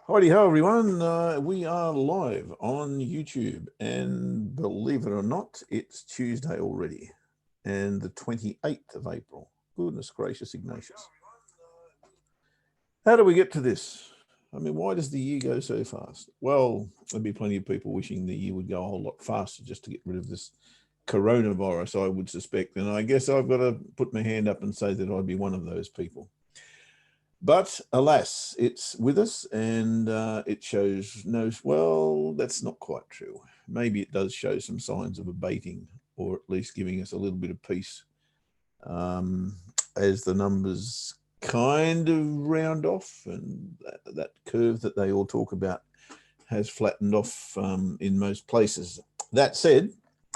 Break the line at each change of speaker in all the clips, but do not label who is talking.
Righty ho, everyone. We are live on YouTube, and believe it or not, it's Tuesday already, and the 28th of April. Goodness gracious, Ignatius. How do we get to this? I mean, why does the year go so fast? Well, there'd be plenty of people wishing the year would go a whole lot faster just to get rid of this coronavirus, I would suspect. And I guess I've got to put my hand up and say that I'd be one of those people. But alas, it's with us, and it shows no, well, that's not quite true. Maybe it does show some signs of abating, or at least giving us a little bit of peace as the numbers kind of round off, and that curve that they all talk about has flattened off in most places. That said,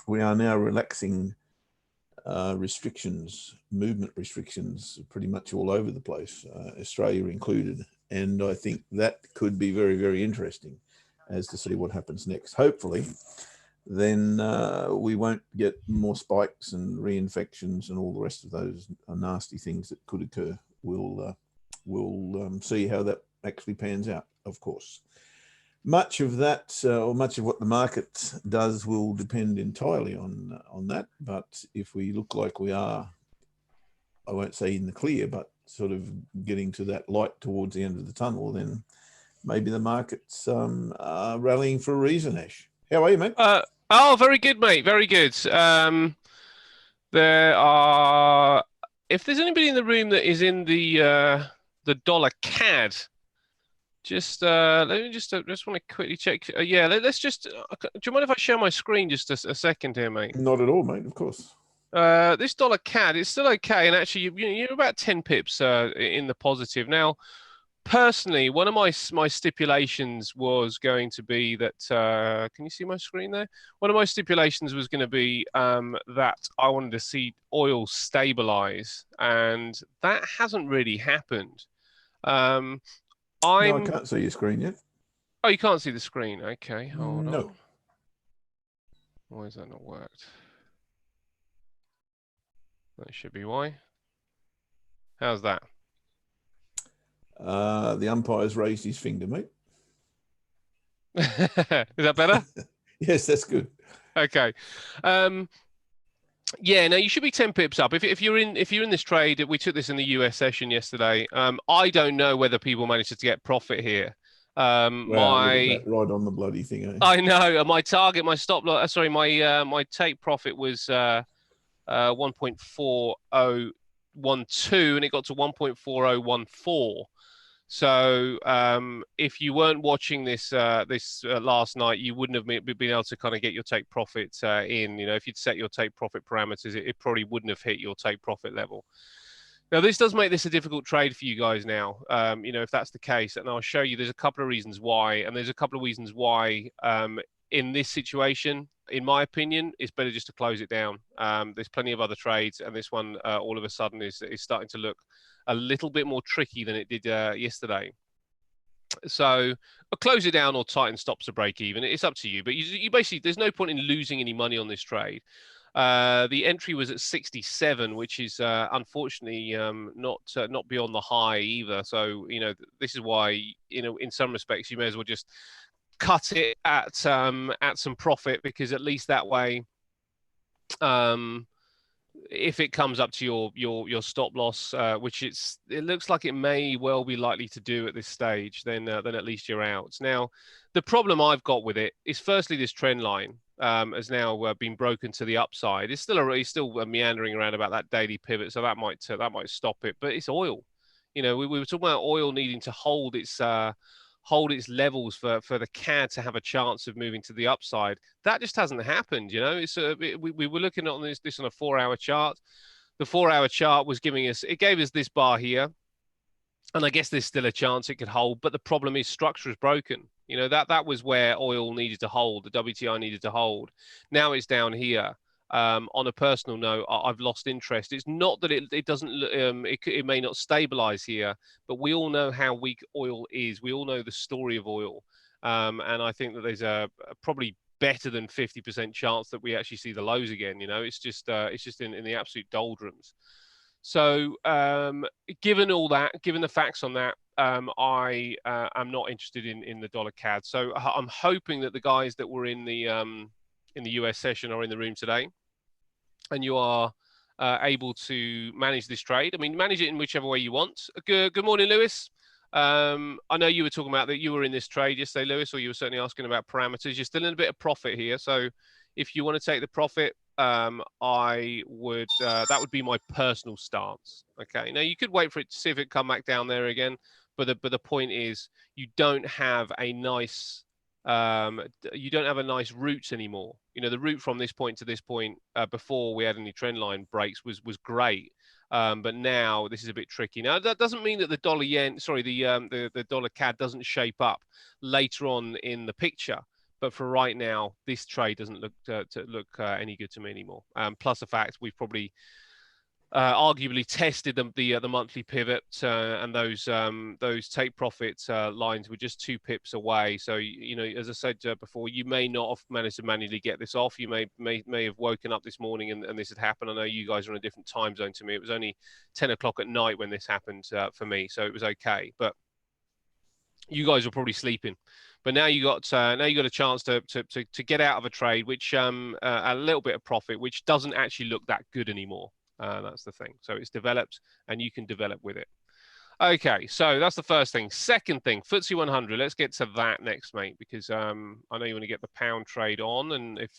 we are now relaxing restrictions, movement restrictions, pretty much all over the place, Australia included. And I think that could be very, very interesting as to see what happens next. Hopefully, then we won't get more spikes and reinfections and all the rest of those nasty things that could occur. We'll see how that actually pans out, of course. Much of that, or much of what the market does, will depend entirely on that. But if we look like we are, I won't say in the clear, but sort of getting to that light towards the end of the tunnel, then maybe the market's rallying for a reason. Ash, how are you, mate?
Oh, very good, mate. Very good. There are, if there's anybody in the room that is in the dollar CAD, just let me just want to quickly check. Yeah, let's just. Do you mind if I share my screen just a second here, mate?
Not at all, mate. Of course.
This dollar CAD is still okay, and actually, you're about 10 pips in the positive now. Personally, one of my stipulations was going to be that, can you see my screen there? One of my stipulations was going to be that I wanted to see oil stabilize, and that hasn't really happened.
No, I can't see your screen yet.
Oh, you can't see the screen. Okay, hold
No.
on. Why has that not worked? That should be why. How's that?
The umpire's raised his finger, mate.
Is that better?
Yes, that's good.
Okay. Yeah, now you should be 10 pips up. If you're in this trade, we took this in the US session yesterday. I don't know whether people managed to get profit here.
Wow, look at that, right on the bloody thing, eh?
I know my target, my stop loss. Sorry, my take profit was 1.4012, and it got to 1.4014. So if you weren't watching this last night, you wouldn't have been able to kind of get your take profit in. You know, if you'd set your take profit parameters, it probably wouldn't have hit your take profit level. Now, this does make this a difficult trade for you guys now, you know, if that's the case. And I'll show you there's a couple of reasons why. And there's a couple of reasons why in this situation, in my opinion, it's better just to close it down. There's plenty of other trades. And this one, all of a sudden, is starting to look a little bit more tricky than it did yesterday. So close it down or tighten stops to break even. It's up to you. But you basically, there's no point in losing any money on this trade. The entry was at 67, which is unfortunately not beyond the high either. So you know this is why in some respects you may as well just cut it at some profit, because at least that way, if it comes up to your stop loss, which it looks like it may well be likely to do at this stage, then at least you're out. Now, the problem I've got with it is firstly this trend line has now been broken to the upside. It's still meandering around about that daily pivot, so that might stop it. But it's oil. You know, we were talking about oil needing to hold its levels for the CAD to have a chance of moving to the upside. That just hasn't happened. You know, we were looking at this on a 4-hour chart. The 4-hour chart was it gave us this bar here, and I guess there's still a chance it could hold. But the problem is structure is broken. You know, that was where oil needed to hold, the WTI needed to hold. Now it's down here. On a personal note, I've lost interest. It's not that it doesn't, it may not stabilize here, but we all know how weak oil is. We all know the story of oil. And I think that there's a probably better than 50% chance that we actually see the lows again. You know, it's just in the absolute doldrums. So given all that, given the facts on that, I am not interested in the dollar CAD. So I'm hoping that the guys that were in the US session are in the room today, and you are able to manage this trade. I mean, manage it in whichever way you want. Good morning, Lewis. I know you were talking about that you were in this trade yesterday, Lewis, or you were certainly asking about parameters. You're still in a bit of profit here, so if you want to take the profit, I would that would be my personal stance. Okay, now you could wait for it to see if it come back down there again, but the point is you don't have a nice you don't have a nice route anymore. You know, the route from this point to this point before we had any trend line breaks was great. But now this is a bit tricky. Now that doesn't mean that the dollar yen, sorry, the dollar CAD doesn't shape up later on in the picture. But for right now, this trade doesn't look to look any good to me anymore. Plus the fact we've probably arguably tested the monthly pivot, and those take profit lines were just 2 pips away. So you know, as I said before, you may not have managed to manually get this off. You may have woken up this morning and this had happened. I know you guys are in a different time zone to me. It was only 10 o'clock at night when this happened for me, so it was okay. But you guys were probably sleeping. But now you got a chance to get out of a trade, which a little bit of profit, which doesn't actually look that good anymore. That's the thing. So it's developed, and you can develop with it. Okay, so that's the first thing. Second thing, FTSE 100. Let's get to that next, mate, because I know you want to get the pound trade on, and if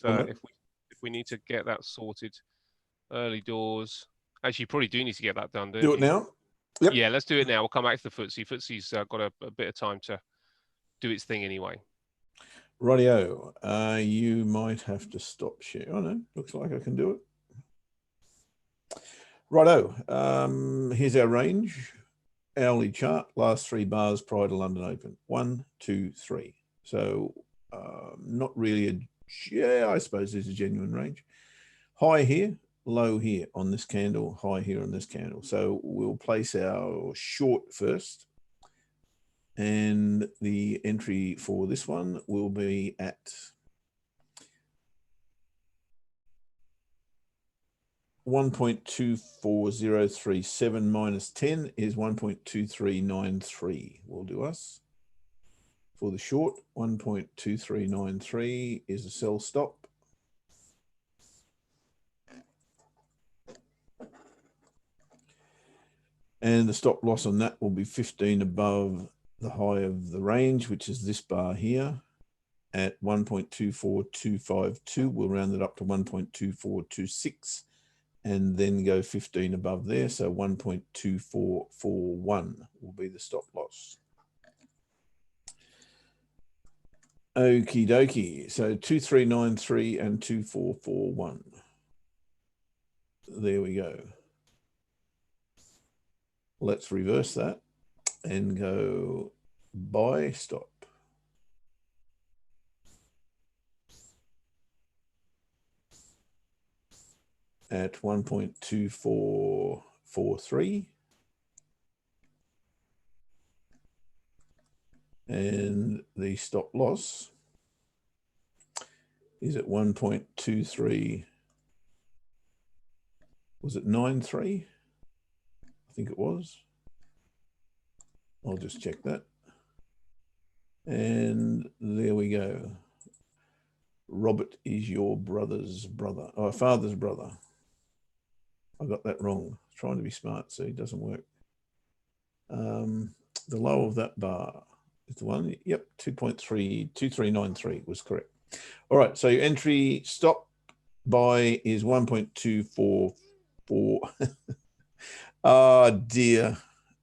we need to get that sorted early doors, actually, you probably do need to get that done.
Do it now. Yep.
Yeah, let's do it now. We'll come back to the FTSE. FTSE's got a bit of time to do its thing anyway.
Rightio. You might have to stop share. Oh no, looks like I can do it. Righto. Here's our range. Hourly chart, last 3 bars prior to London Open. 1, 2, 3. So not really I suppose there's a genuine range. High here, low here on this candle, high here on this candle. So we'll place our short first. And the entry for this one will be at 1.24037 minus 10 is 1.2393 will do us. For the short, 1.2393 is a sell stop. And the stop loss on that will be 15 above the high of the range, which is this bar here at 1.24252. We'll round it up to 1.2426 and then go 15 above there. So 1.2441 will be the stop loss. Okie dokie. So 2393 and 2441. There we go. Let's reverse that and go buy stop. At 1.2443. And the stop loss is at 1.23. Was it 93? I think it was. I'll just check that. And there we go. Robert is your brother's brother, or father's brother. I got that wrong. Trying to be smart, so it doesn't work. The low of that bar is the one. Yep, 2.32393 was correct. All right, so your entry stop buy is 1.244. Ah, dear.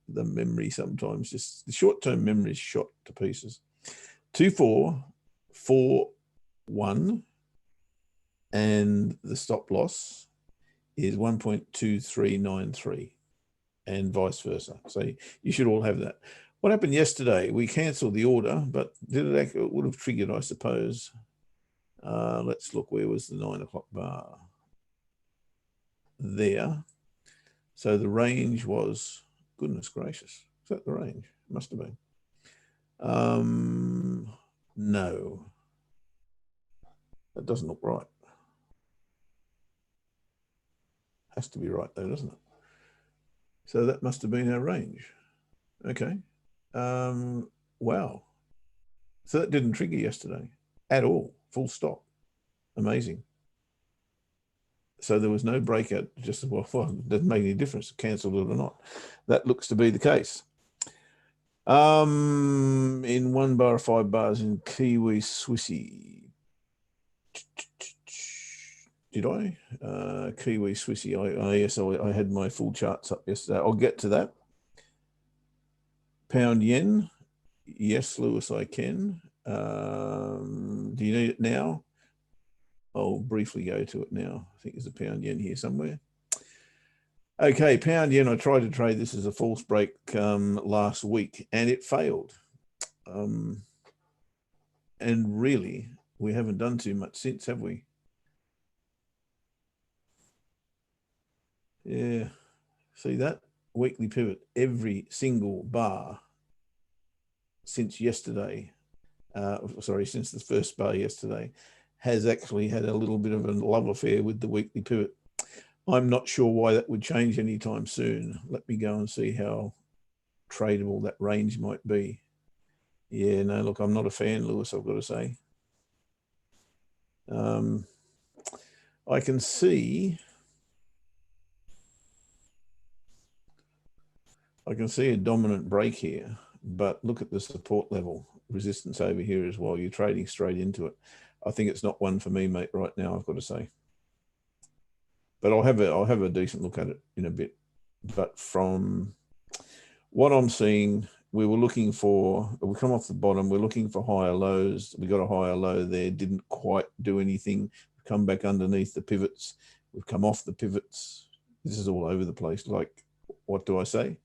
The memory sometimes just the short-term memory is shot to pieces. 2441 and the stop loss is 1.2393 and vice versa. So you should all have that. What happened yesterday? We cancelled the order, but did it actually, it would have triggered, I suppose. Let's look, where was the 9 o'clock bar? There. So the range was, goodness gracious, is that the range? It must have been. No, that doesn't look right. Has to be right though, doesn't it? So that must have been our range. Okay. Wow. So that didn't trigger yesterday at all. Full stop. Amazing. So there was no breakout. Just well, it doesn't make any difference, cancelled it or not. That looks to be the case. In 1 bar, 5 bars in Kiwi Swissy. Did I? Kiwi Swissy. Yes, I had my full charts up yesterday. I'll get to that. Pound yen. Yes, Lewis, I can. Do you need it now? I'll briefly go to it now. I think there's a pound yen here somewhere. Okay, pound yen. I tried to trade this as a false break last week, and it failed. And really, we haven't done too much since, have we? Yeah. See that? Weekly pivot, every single bar since yesterday, since the first bar yesterday, has actually had a little bit of a love affair with the weekly pivot. I'm not sure why that would change anytime soon. Let me go and see how tradable that range might be. Yeah, no, look, I'm not a fan, Lewis, I've got to say. I can see a dominant break here, but look at the support level, resistance over here as well. You're trading straight into it. I think it's not one for me, mate, right now, I've got to say. But I'll have a decent look at it in a bit. But from what I'm seeing, we come off the bottom, we're looking for higher lows. We got a higher low there, didn't quite do anything. We've come back underneath the pivots. We've come off the pivots. This is all over the place. Like, what do I say?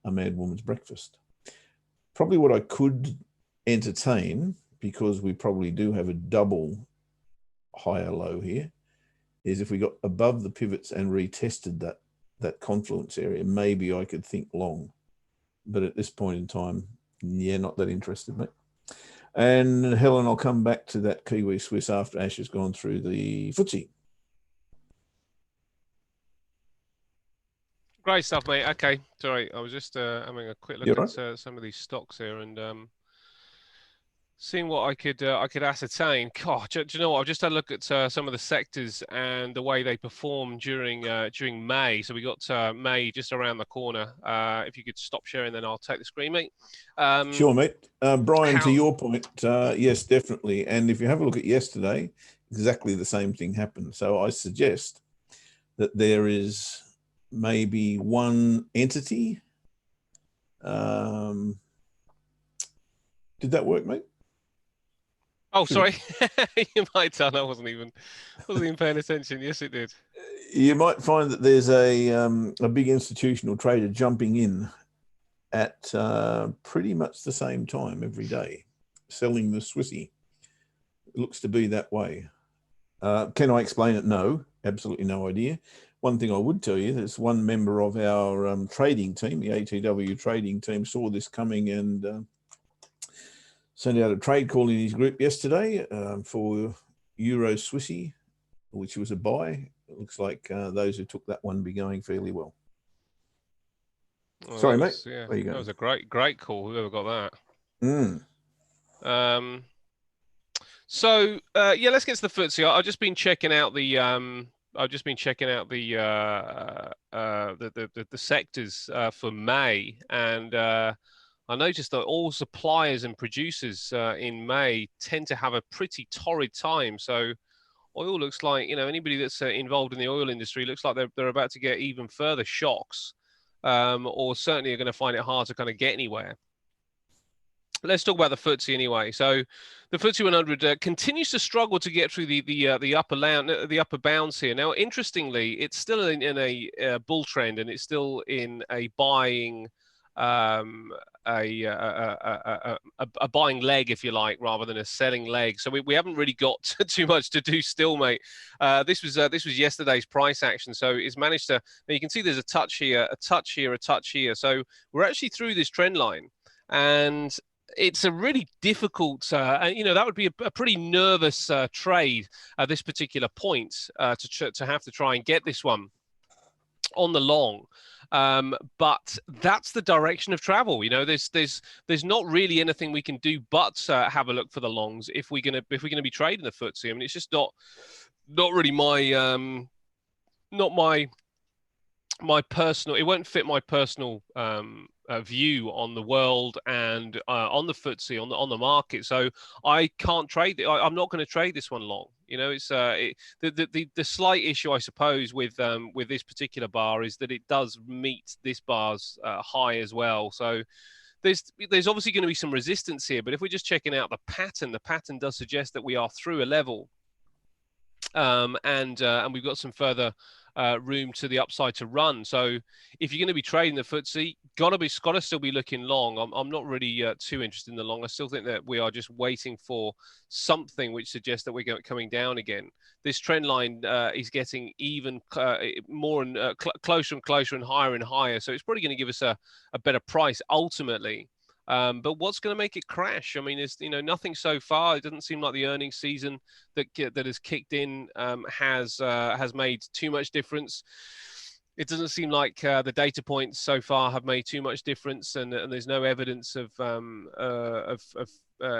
A mad woman's breakfast. Probably what I could entertain, because we probably do have a double higher low here, is if we got above the pivots and retested that confluence area, maybe I could think long. But at this point in time, yeah, not that interested, mate. And Helen, I'll come back to that Kiwi Swiss after Ash has gone through the FTSE.
Great stuff, mate. Okay, sorry, I was just having a quick look at some of these stocks here and seeing what I could ascertain. God, do you know what? I've just had a look at some of the sectors and the way they performed during May. So we got May just around the corner. If you could stop sharing, then I'll take the screen, mate.
Sure, mate. Brian, to your point, yes, definitely. And if you have a look at yesterday, exactly the same thing happened. So I suggest that there is maybe one entity. Did that work, mate?
Oh, sorry. You might tell I wasn't even paying attention. Yes, it did.
You might find that there's a big institutional trader jumping in at pretty much the same time every day, selling the Swissy. It looks to be that way. Can I explain it? No, absolutely no idea. One thing I would tell you, there's one member of our trading team, the ATW trading team, saw this coming and sent out a trade call in his group yesterday for Euro Swissy, which was a buy. It looks like those who took that one be going fairly well.
Well,
sorry, mate.
Yeah,
there you go.
That was a great call. Whoever got
that.
So yeah, let's get to the FTSE. I've just been checking out the the sectors for May, and I noticed that all suppliers and producers in May tend to have a pretty torrid time. So oil looks like, anybody that's involved in the oil industry looks like they're about to get even further shocks, or certainly are going to find it hard to kind of get anywhere. Let's talk about the FTSE anyway. So the FTSE 100 continues to struggle to get through the upper bounds here. Now, interestingly, it's still in a bull trend, and it's still in a buying a buying leg, if you like, rather than a selling leg. So we haven't really got too much to do still, mate. This was yesterday's price action, so it's managed to. Now you can see there's a touch here, a touch here, a touch here. So we're actually through this trend line, and it's a really difficult, that would be a pretty nervous trade at this particular point to have to try and get this one on the long. But that's the direction of travel. You know, there's not really anything we can do but have a look for the longs if we're gonna be trading the FTSE. I mean, it's just not really not my personal. It won't fit my personal view on the world and on the FTSE, on the market. So I can't trade it. I'm not going to trade this one long. You know, it's the slight issue, I suppose, with this particular bar is that it does meet this bar's high as well. So there's obviously going to be some resistance here. But if we're just checking out the pattern does suggest that we are through a level, and we've got some further room to the upside to run. So if you're going to be trading the FTSE, got to still be looking long. I'm not really too interested in the long. I still think that we are just waiting for something which suggests that we're coming down again. This trend line is getting even more and closer and closer and higher. So it's probably going to give us a better price ultimately. But what's going to make it crash? I mean, there's nothing so far. It doesn't seem like the earnings season that has kicked in has made too much difference. It doesn't seem like the data points so far have made too much difference, and there's no evidence of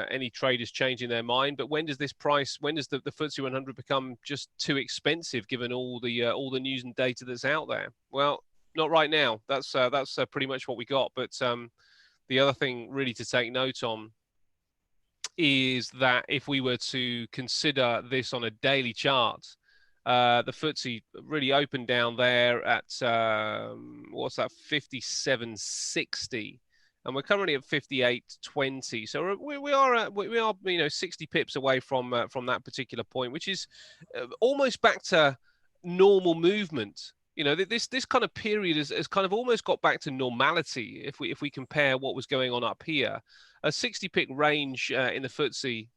any traders changing their mind. But when does the FTSE 100 become just too expensive given all the news and data that's out there? Well, not right now. That's pretty much what we got. But the other thing really to take note on is that if we were to consider this on a daily chart, the FTSE really opened down there at what's that, 57.60, and we're currently at 58.20. So we are 60 pips away from that particular point, which is almost back to normal movement. You know, this kind of period has kind of almost got back to normality if we compare what was going on up here. A 60 pick range in the FTSE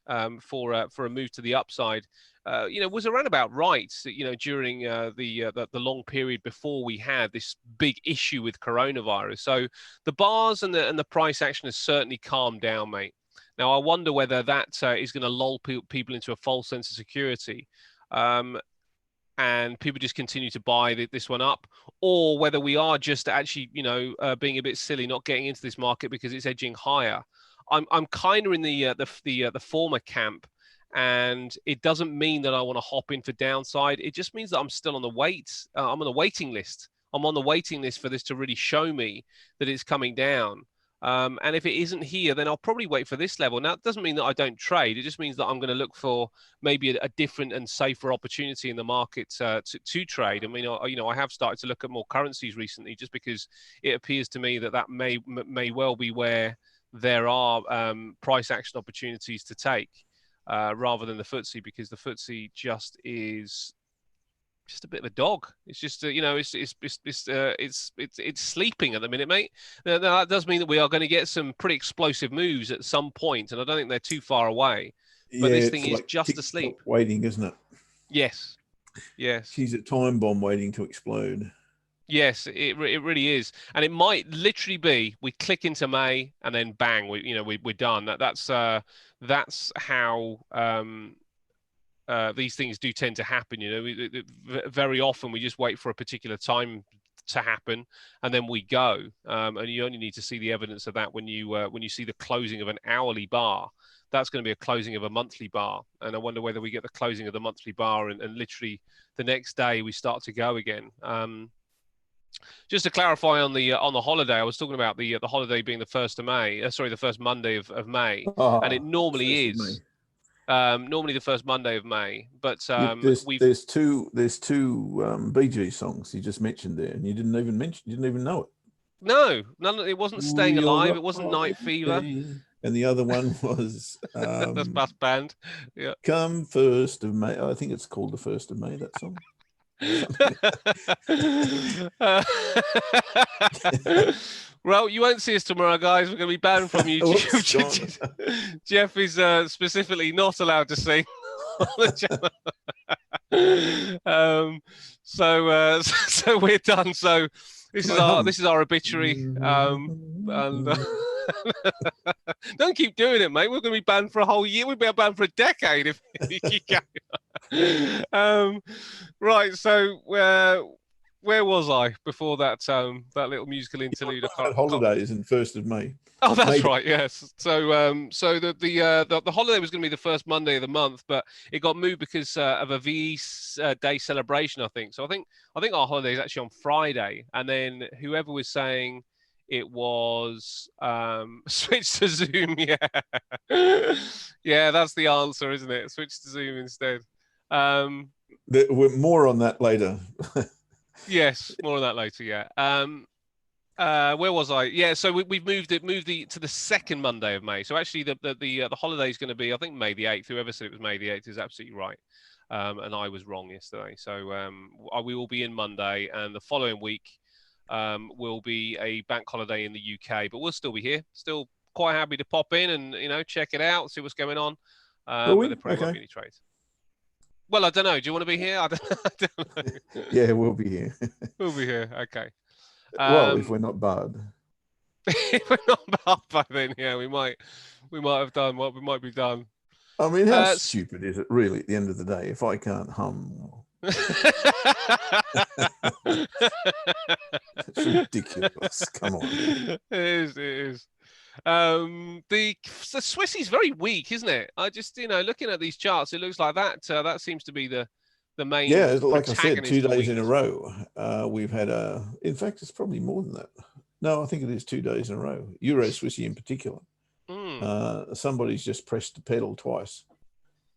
for a move to the upside, was around about right. During the long period before we had this big issue with coronavirus. So the bars and the price action has certainly calmed down, mate. Now I wonder whether that is going to lull people into a false sense of security. And people just continue to buy this one up, or whether we are just actually, being a bit silly, not getting into this market because it's edging higher. I'm kind of in the former camp, and it doesn't mean that I want to hop in for downside. It just means that I'm still on the I'm on the waiting list. I'm on the waiting list for this to really show me that it's coming down. And if it isn't here, then I'll probably wait for this level. Now, it doesn't mean that I don't trade. It just means that I'm going to look for maybe a different and safer opportunity in the market to trade. I mean, I have started to look at more currencies recently, just because it appears to me that may well be where there are price action opportunities to take rather than the FTSE, because the FTSE just is just a bit of a dog. It's just it's sleeping at the minute, mate. Now, that does mean that we are going to get some pretty explosive moves at some point, and I don't think they're too far away. But this thing is just asleep,
waiting, isn't it?
Yes.
She's a time bomb waiting to explode.
Yes, it really is, and it might literally be we click into May and then bang, we're done. That's how. These things do tend to happen. Very often we just wait for a particular time to happen, and then we go. And you only need to see the evidence of that when you see the closing of an hourly bar. That's going to be a closing of a monthly bar, and I wonder whether we get the closing of the monthly bar and literally the next day we start to go again. Just to clarify on the holiday, I was talking about the holiday being the 1st of May. The first Monday of May, and it normally is. Normally the first Monday of May, but there's two Bee Gees songs you just mentioned there, and you didn't even know it. No, it wasn't Staying Alive. It wasn't Night Fever,
and the other one was
that's Bass Band. Yeah,
Come 1st of May. I think it's called the 1st of May. That song.
Well, you won't see us tomorrow, guys. We're going to be banned from YouTube. Jeff is specifically not allowed to sing on the channel. So we're done. So this is our obituary. And don't keep doing it, mate. We're going to be banned for a whole year. We'll be banned for a decade if you keep going. Right. So where was I before that that little musical interlude? I
At holidays and 1st of May.
Oh, that's
Maybe.
right. Yes. So the holiday was going to be the first Monday of the month, but it got moved because of a VE Day celebration, I think. So I think our holiday is actually on Friday, and then whoever was saying it was switch to Zoom. Yeah, yeah, that's the answer, isn't it? Switch to Zoom instead.
We're more on that later.
Yes, more on that later. Yeah. Where was I? Yeah, so we've moved to the second Monday of May. So actually, the holiday is going to be, I think, May the 8th. Whoever said it was May the 8th is absolutely right, and I was wrong yesterday. So we will be in Monday, and the following week will be a bank holiday in the UK. But we'll still be here, still quite happy to pop in and check it out, see what's going on.
Will
But
we?
there probably won't
Okay.
be any trades. Well, I don't know. Do you want to be here? I don't know.
Yeah, we'll be here.
We'll be here. Okay.
Well, if we're not barred.
If we're not bad by then, yeah, we might have done what we might be done.
I mean, how stupid is it really at the end of the day if I can't hum? It's ridiculous. Come on.
It is. It is. The Swissy's very weak, isn't it? I just looking at these charts, it looks like that seems to be the main.
Yeah, like I said, 2 days in a
weakness.
row. We've had in fact, it's probably more than that. No, I think it is 2 days in a row. Euro Swissy in particular. Somebody's just pressed the pedal twice,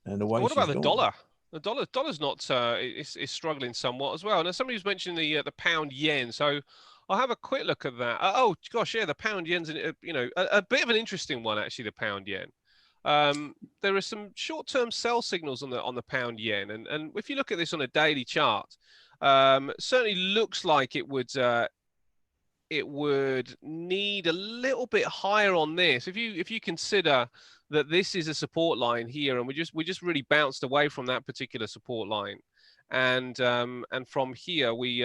and away.
What about the
gone.
dollar? The dollar's not is struggling somewhat as well. Now somebody was mentioning the pound yen, so I'll have a quick look at that. Oh gosh, yeah, the pound yen's a bit of an interesting one actually. The pound yen. There are some short-term sell signals on the pound yen, and if you look at this on a daily chart, certainly looks like it would need a little bit higher on this. If you consider that this is a support line here, and we just really bounced away from that particular support line, and from here we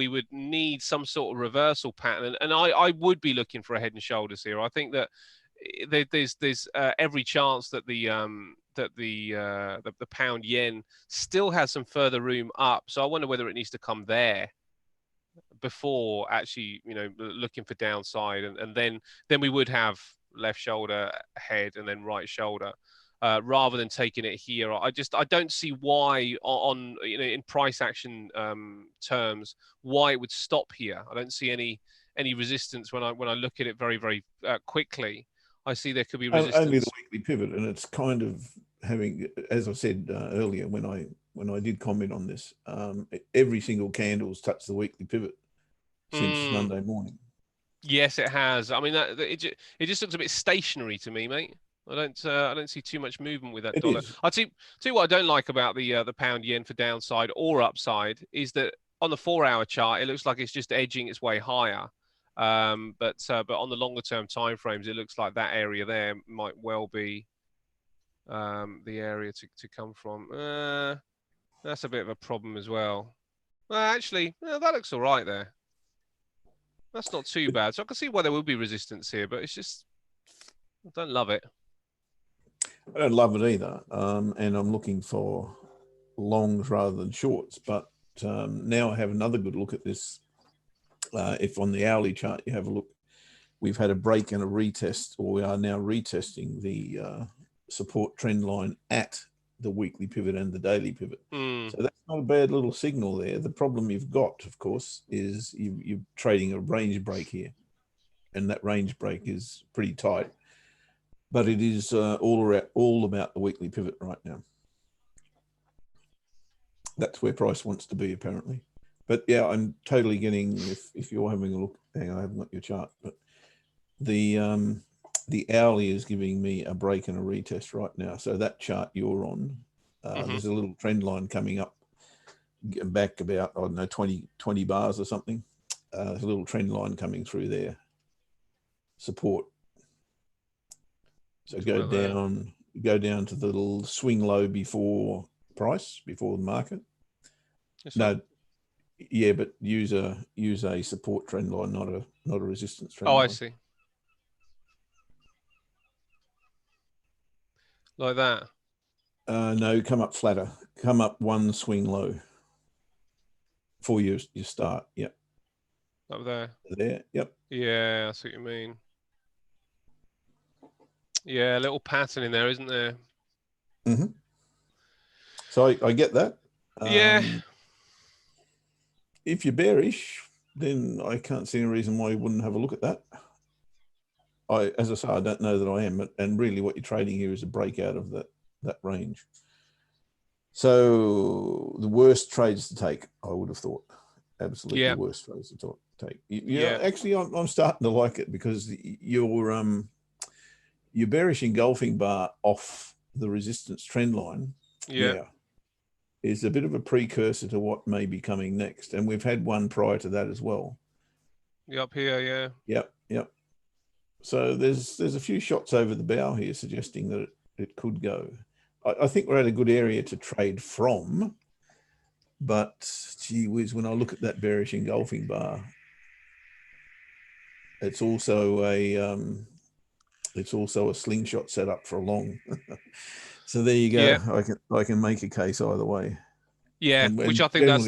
would need some sort of reversal pattern, and I would be looking for a head and shoulders here. I think that there's every chance that the pound yen still has some further room up. So I wonder whether it needs to come there before actually looking for downside, and then we would have left shoulder, head, and then right shoulder, rather than taking it here. I don't see why on in price action terms why it would stop here. I don't see any resistance when I look at it very, very quickly. I see there could be resistance.
Only the weekly pivot, and it's kind of having, as I said earlier when I did comment on this, every single candle's touched the weekly pivot since Monday morning.
Yes, it has. I mean, it just looks a bit stationary to me, mate. I don't see too much movement with that dollar. I'll tell you what I don't like about the pound yen for downside or upside is that on the 4-hour chart, it looks like it's just edging its way higher. But on the longer term time frames, it looks like that area there might well be the area to come from. That's a bit of a problem as well. Well, actually, that looks all right there. That's not too bad. So I can see why there will be resistance here, but it's just I don't love it.
I don't love it either, and I'm looking for longs rather than shorts. But now I have another good look at this. If on the hourly chart you have a look, we've had a break and a retest, or we are now retesting the support trend line at the weekly pivot and the daily pivot. So that's not a bad little signal there. The problem you've got, of course, is you're trading a range break here, and that range break is pretty tight. But it is all about the weekly pivot right now. That's where price wants to be, apparently. But yeah, I'm totally getting, if you're having a look, hang on, I haven't got your chart, but the hourly is giving me a break and a retest right now. So that chart you're on, there's a little trend line coming up back about, I don't know, 20 bars or something. There's a little trend line coming through there. Support. So go down to the little swing low before price, before the market. No. Yeah, but use a support trend line, not a resistance trend line.
Oh, I see. Like that?
No, come up flatter. Come up one swing low. for your start. Yep.
Up there.
There. Yep.
Yeah, I see what you mean. Yeah, a little pattern in there, isn't there?
Mm-hmm. So I get that.
Yeah.
If you're bearish, then I can't see any reason why you wouldn't have a look at that. As I say, I don't know that I am, and really what you're trading here is a breakout of that range. So the worst trades to take, I would have thought, absolutely worst trades to take. Yeah, actually, I'm starting to like it because your bearish engulfing bar off the resistance trend line, is a bit of a precursor to what may be coming next, and we've had one prior to that as well.
Up here, yeah.
Yep. So there's a few shots over the bow here suggesting that it could go. I think we're at a good area to trade from, but gee whiz, when I look at that bearish engulfing bar, it's also a slingshot setup for a long. So there you go. Yeah. I can make a case either way.
Yeah, and which I think
that's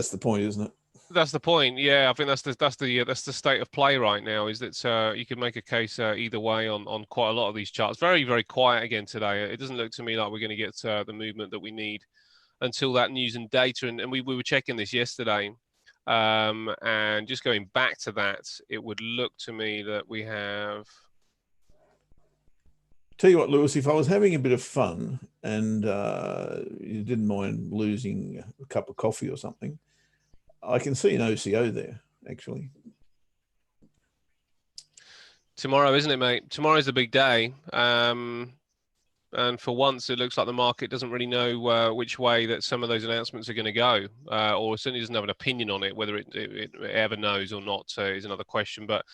the point, isn't it?
That's the point. Yeah, I think that's the state of play right now. Is that you can make a case either way on quite a lot of these charts. Very, very quiet again today. It doesn't look to me like we're going to get the movement that we need until that news and data. And we were checking this yesterday, and just going back to that, it would look to me that we have.
Tell you what, Lewis, if I was having a bit of fun and you didn't mind losing a cup of coffee or something, I can see an OCO there, actually.
Tomorrow, isn't it, mate? Tomorrow's the big day. And for once, it looks like the market doesn't really know which way that some of those announcements are going to go, or certainly doesn't have an opinion on it. Whether it ever knows or not is another question. But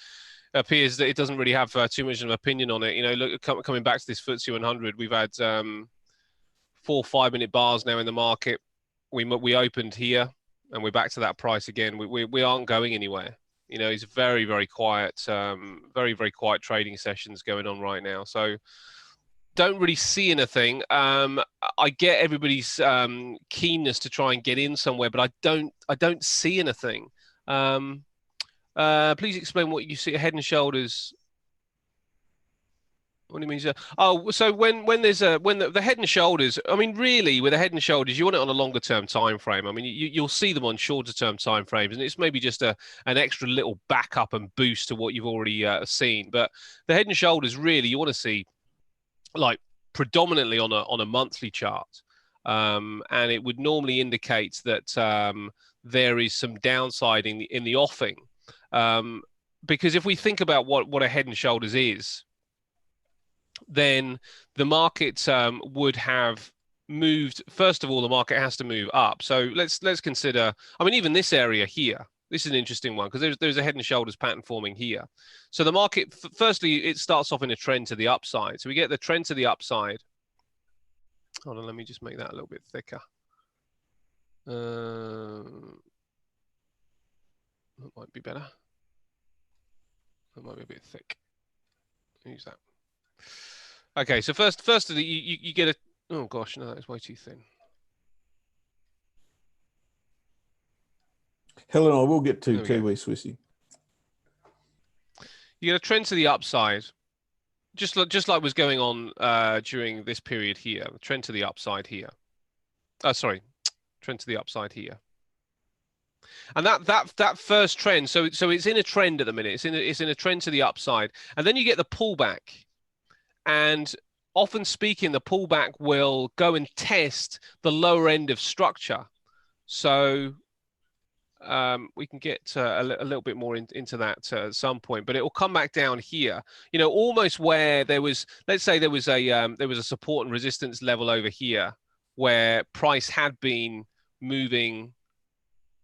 it appears that it doesn't really have too much of an opinion on it. You know, look, coming back to this FTSE 100, we've had 4 or 5 minute bars now in the market. We opened here, and we're back to that price again. We aren't going anywhere. You know, it's very, very quiet, very, very quiet trading sessions going on right now. So don't really see anything. I get everybody's keenness to try and get in somewhere, but I don't see anything. Please explain what you see. Head and Shoulders. What do you mean? Oh, so when the Head and Shoulders, I mean, really, with the Head and Shoulders, you want it on a longer term time frame. I mean, you'll see them on shorter term time frames, and it's maybe just an extra little backup and boost to what you've already seen. But the Head and Shoulders, really, you want to see like predominantly on a monthly chart, and it would normally indicate that there is some downside in the offing, because if we think about what a Head and Shoulders is, then the market would have moved. First of all, the market has to move up. So let's consider. I mean, even this area here. This is an interesting one because there's a Head and Shoulders pattern forming here. So the market, firstly, it starts off in a trend to the upside. So we get the trend to the upside. Hold on, let me just make that a little bit thicker. That might be better. That might be a bit thick. Use that. Okay, so first you get a. Oh gosh, no, that's way too thin.
Helen, I will get to Kiwi Swissy.
You get a trend to the upside, just like was going on during this period here. Trend to the upside here. Sorry, trend to the upside here. And that first trend, so it's in a trend at the minute. It's in a trend to the upside, and then you get the pullback. And often speaking, the pullback will go and test the lower end of structure. So we can get a little bit more into that at some point, but it will come back down here. You know, almost where there was, let's say there was a support and resistance level over here, where price had been moving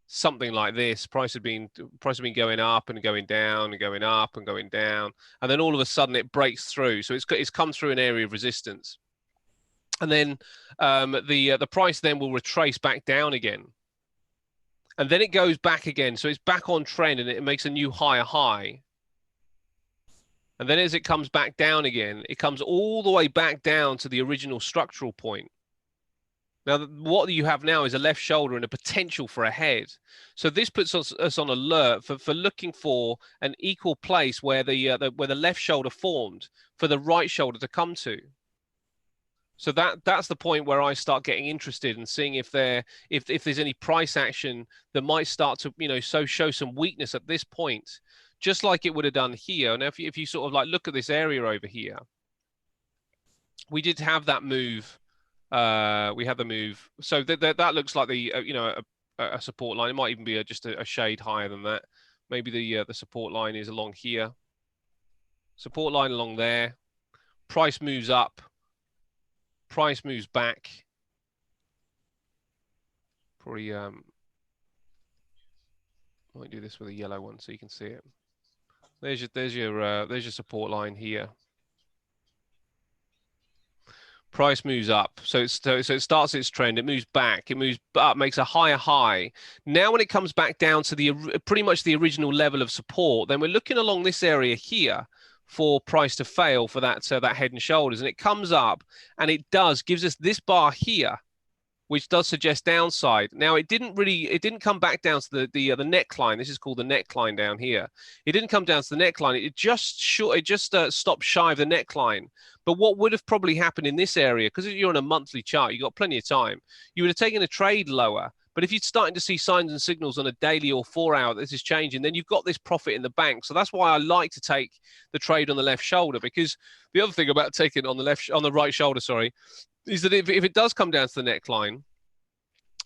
something like this. Price had been going up and going down and going up and going down, and then all of a sudden it breaks through. So it's come through an area of resistance, and then the price then will retrace back down again, and then it goes back again. So it's back on trend, and it makes a new higher high. And then as it comes back down again, it comes all the way back down to the original structural point. Now, what you have now is a left shoulder and a potential for a head. So this puts us on alert for looking for an equal place where the left shoulder formed for the right shoulder to come to. So that's the point where I start getting interested and seeing if there's any price action that might start to show some weakness at this point, just like it would have done here. And if you sort of like look at this area over here, we did have that move. We had the move. So that looks like the a support line. It might even be just a shade higher than that. Maybe the support line is along here. Support line along there. Price moves up. Price moves back. Probably might do this with a yellow one so you can see it. There's your support line here. Price moves up, so it starts its trend. It moves back. It moves up, makes a higher high. Now, when it comes back down to pretty much the original level of support, then we're looking along this area here for price to fail for that head and shoulders, and it comes up and it gives us this bar here, which does suggest downside. Now, it didn't come back down to the neckline. This is called the neckline down here. It didn't come down to the neckline. It just stopped shy of the neckline. But what would have probably happened in this area, because you're on a monthly chart, you've got plenty of time, you would have taken a trade lower. But if you're starting to see signs and signals on a daily or 4 hour that this is changing, then you've got this profit in the bank. So that's why I like to take the trade on the left shoulder, because the other thing about taking it on the right shoulder, is that if it does come down to the neckline,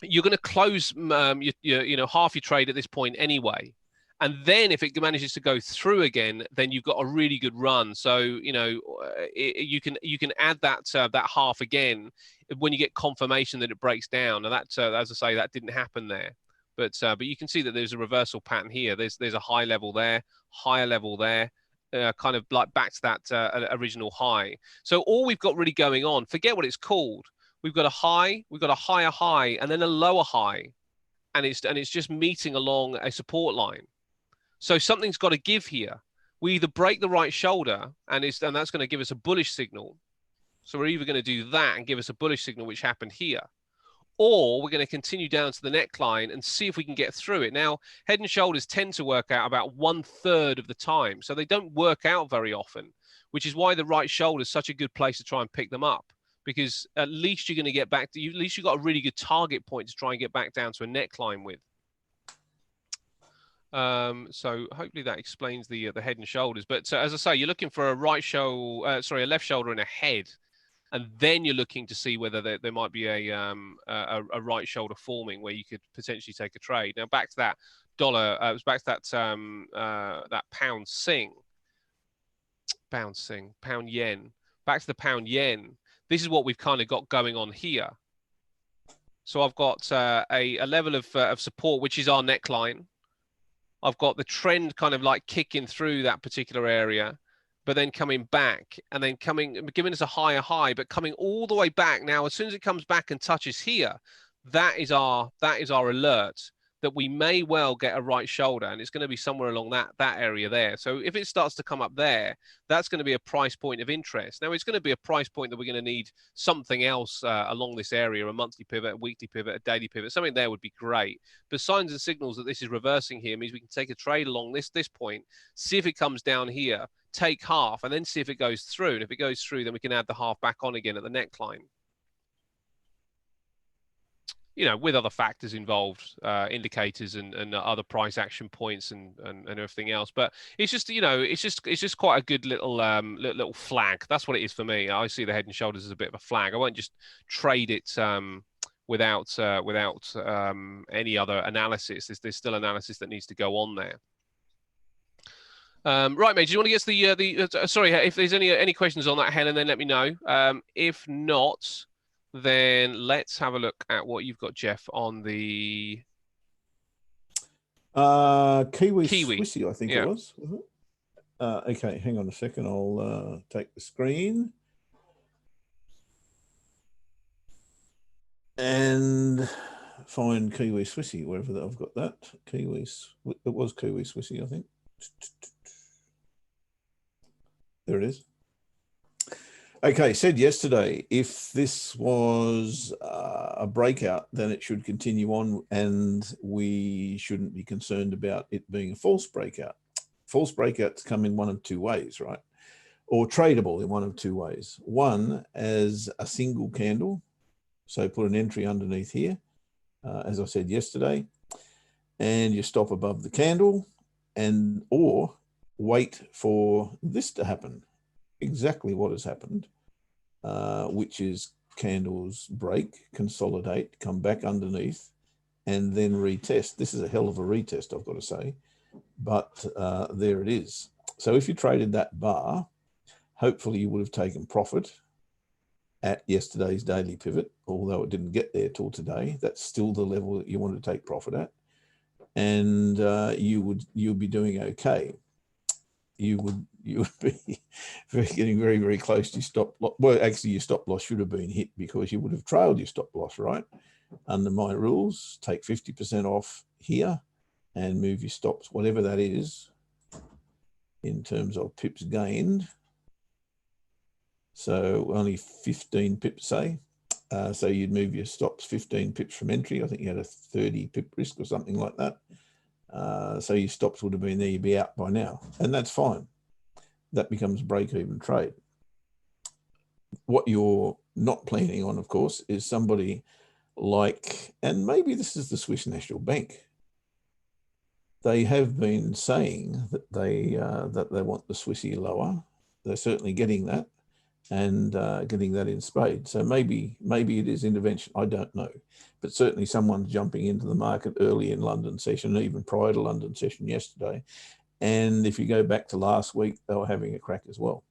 you're going to close half your trade at this point anyway. And then if it manages to go through again, then you've got a really good run. So you can add that half again when you get confirmation that it breaks down. And that, as I say, that didn't happen there. But you can see that there's a reversal pattern here. There's a high level there, higher level there. Kind of like back to that original high. So all we've got really going on, forget what it's called. We've got a high, we've got a higher high, and then a lower high, and it's just meeting along a support line. So something's got to give here. We either break the right shoulder, and that's going to give us a bullish signal. So we're either going to do that and give us a bullish signal, which happened here, or we're going to continue down to the neckline and see if we can get through it. Now, head and shoulders tend to work out about 1/3 of the time. So they don't work out very often, which is why the right shoulder is such a good place to try and pick them up, because at least you're going to get back to, at least you've got a really good target point to try and get back down to a neckline with. So hopefully that explains the head and shoulders. But as I say, you're looking for a left shoulder and a head. And then you're looking to see whether there might be a right shoulder forming where you could potentially take a trade. Now back to that dollar, it was back to that pound yen. Back to the pound yen. This is what we've kind of got going on here. So I've got a level of support, which is our neckline. I've got the trend kind of like kicking through that particular area, but then coming back and then giving us a higher high, but coming all the way back. Now, as soon as it comes back and touches here, that is our alert that we may well get a right shoulder, and it's going to be somewhere along that area there. So if it starts to come up there, that's going to be a price point of interest. Now, it's going to be a price point that we're going to need something else along this area, a monthly pivot, a weekly pivot, a daily pivot. Something there would be great. But signs and signals that this is reversing here means we can take a trade along this point, see if it comes down here, take half, and then see if it goes through. And if it goes through, then we can add the half back on again at the neckline. With other factors involved, indicators and other price action points and everything else. But it's just, it's just quite a good little flag. That's what it is for me. I see the head and shoulders as a bit of a flag. I won't just trade it without any other analysis. There's still analysis that needs to go on there. Right, mate. Do you want to get to the sorry, if there's any questions on that, Helen, then let me know. If not, then let's have a look at what you've got, Jeff, on the
Kiwi Swissy, I think it was. Okay, hang on a second. I'll take the screen and find Kiwi Swissy wherever I've got that. It was Kiwi Swissy, I think. There it is. Okay, said yesterday, if this was a breakout, then it should continue on and we shouldn't be concerned about it being a false breakout. False breakouts come in one of two ways, right? Or tradable in one of two ways. One, as a single candle. So put an entry underneath here, as I said yesterday, and you stop above the candle, and or wait for this to happen. Exactly what has happened, which is candles break, consolidate, come back underneath, and then retest. This is a hell of a retest, I've got to say, but there it is. So if you traded that bar, hopefully you would have taken profit at yesterday's daily pivot, although it didn't get there till today. That's still the level that you want to take profit at, and you'll be doing okay. You would be getting very, very close to stop loss. Well, actually, your stop loss should have been hit because you would have trailed your stop loss, right? Under my rules, take 50% off here and move your stops, whatever that is, in terms of pips gained. So only 15 pips, say. So you'd move your stops 15 pips from entry. I think you had a 30 pip risk or something like that. So your stops would have been there, you'd be out by now, and that's fine. That becomes break-even trade. What you're not planning on, of course, is somebody like, and maybe this is the Swiss National Bank. They have been saying that they want the Swissy lower. They're certainly getting that, and getting that in spades. So maybe it is intervention. I don't know, but certainly someone's jumping into the market early in London session, even prior to London session yesterday. And if you go back to last week, they were having a crack as well.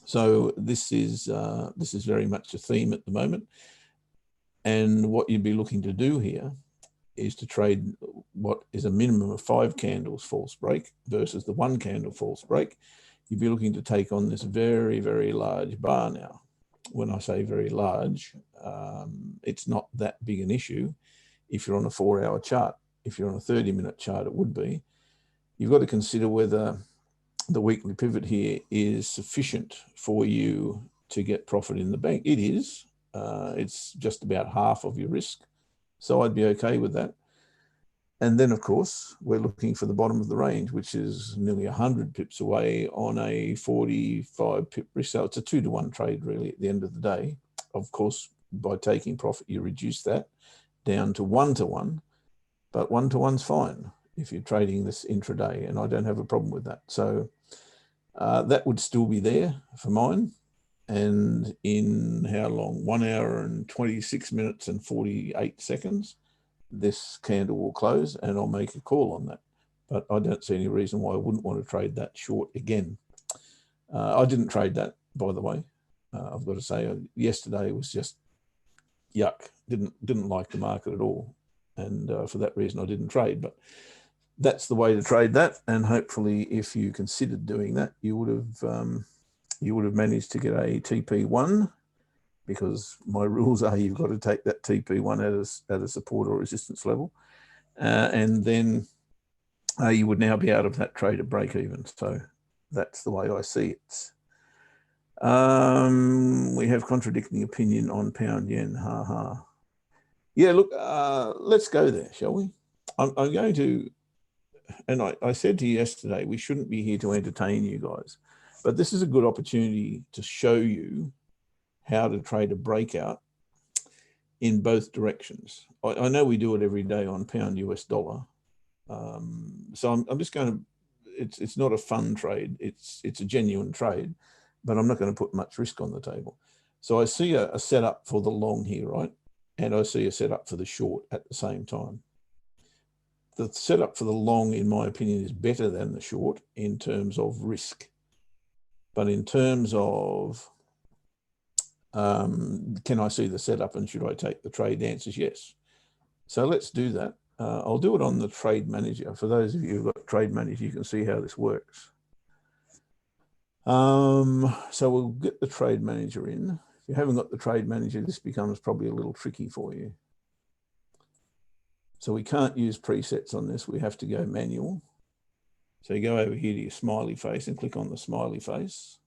So this is very much a theme at the moment. And what you'd be looking to do here is to trade what is a minimum of 5 candles false break versus the 1 candle false break. You'd be looking to take on this very, very large bar now. When I say very large, it's not that big an issue if you're on a 4-hour chart. If you're on a 30-minute chart, it would be. You've got to consider whether the weekly pivot here is sufficient for you to get profit in the bank. It is. It's just about half of your risk. So I'd be okay with that. And then, of course, we're looking for the bottom of the range, which is nearly 100 pips away on a 45 pip risk. So it's a 2-to-1 trade, really, at the end of the day. Of course, by taking profit, you reduce that down to 1-to-1. But 1-to-1's fine if you're trading this intraday, and I don't have a problem with that. So that would still be there for mine. And in how long? 1 hour and 26 minutes and 48 seconds. This candle will close and I'll make a call on that. But I don't see any reason why I wouldn't want to trade that short again. I didn't trade that, by the way. I've got to say, yesterday was just yuck. Didn't like the market at all. And for that reason, I didn't trade. But that's the way to trade that. And hopefully, if you considered doing that, you would have managed to get a TP1, because my rules are you've got to take that TP1 at a support or resistance level. And then you would now be out of that trade at break even. So that's the way I see it. We have contradicting opinion on pound yen. Ha ha. Yeah, look, let's go there, shall we? I'm going to, and I said to you yesterday, we shouldn't be here to entertain you guys, but this is a good opportunity to show you how to trade a breakout in both directions. I know we do it every day on pound US dollar. So I'm just going to, it's not a fun trade. It's a genuine trade, but I'm not going to put much risk on the table. So I see a setup for the long here, right? And I see a setup for the short at the same time. The setup for the long, in my opinion, is better than the short in terms of risk. But in terms of can I see the setup and should I take the trade? The answer is yes. So let's do that. I'll do it on the trade manager. For those of you who've got trade manager, you can see how this works. So we'll get the trade manager in. If you haven't got the trade manager, this becomes probably a little tricky for you. So we can't use presets on this. We have to go manual. So you go over here to your smiley face and click on the smiley face.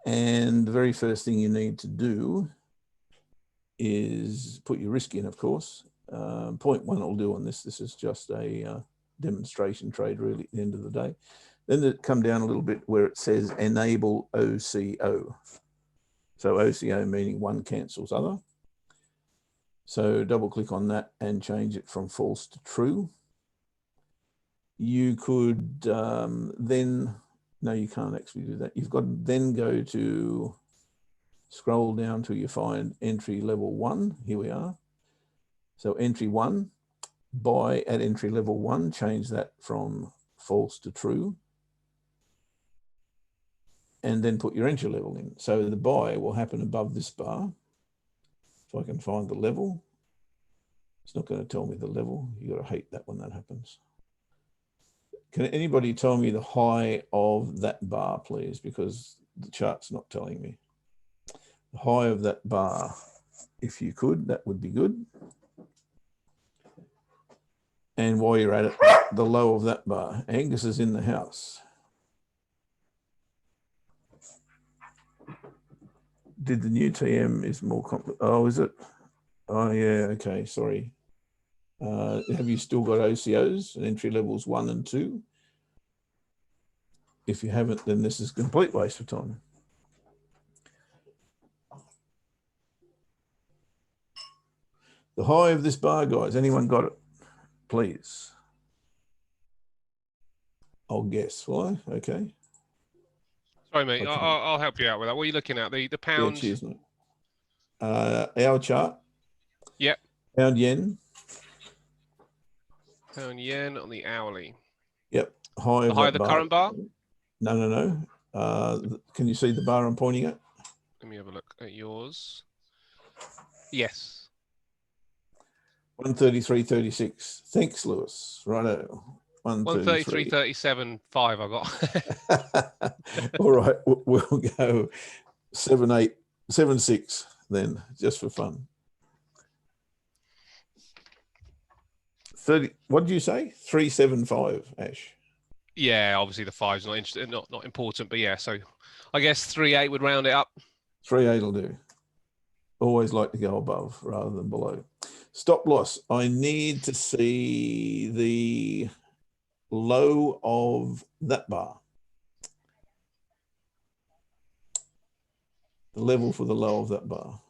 And the very first thing you need to do is put your risk in, of course. 0.1 will do on this. This is just a demonstration trade, really, at the end of the day. Then it come down a little bit where it says enable OCO. So OCO meaning one cancels other. So double click on that and change it from false to true. You could then, no, you can't actually do that. You've got to then go to, scroll down till you find entry level 1. Here we are. So entry 1, buy at entry level 1, change that from false to true. And then put your entry level in. So the buy will happen above this bar. If I can find the level. It's not going to tell me the level. You got to hate that when that happens. Can anybody tell me the high of that bar, please? Because the chart's not telling me. The high of that bar, if you could, that would be good. And while you're at it, the low of that bar. Angus is in the house. Did the new TM is more complicated? Oh, is it? Oh, yeah. Okay. Sorry. Have you still got OCOs and entry levels 1 and 2? If you haven't, then this is a complete waste of time. The high of this bar, guys. Anyone got it? Please. I'll guess. Why? Okay.
Sorry, mate. I'll help you out with that. What are you looking at? The pound?
Yeah, cheers, mate. Our chart.
Yep.
Pound yen.
Pound yen on the hourly.
Yep. High
the
of
the current bar?
No. Can you see the bar I'm pointing at?
Let me have a look at yours. Yes.
133.36. Thanks, Lewis. Righto.
133.37.5 I got.
All right, we'll go 7.6 then, just for fun. 30. What did you say? 375, Ash.
Yeah, obviously the 5's not important, but yeah. So I guess 3.8 would round it up.
3.8 will do. Always like to go above rather than below. Stop loss. I need to see the low of that bar. The level for the low of that bar.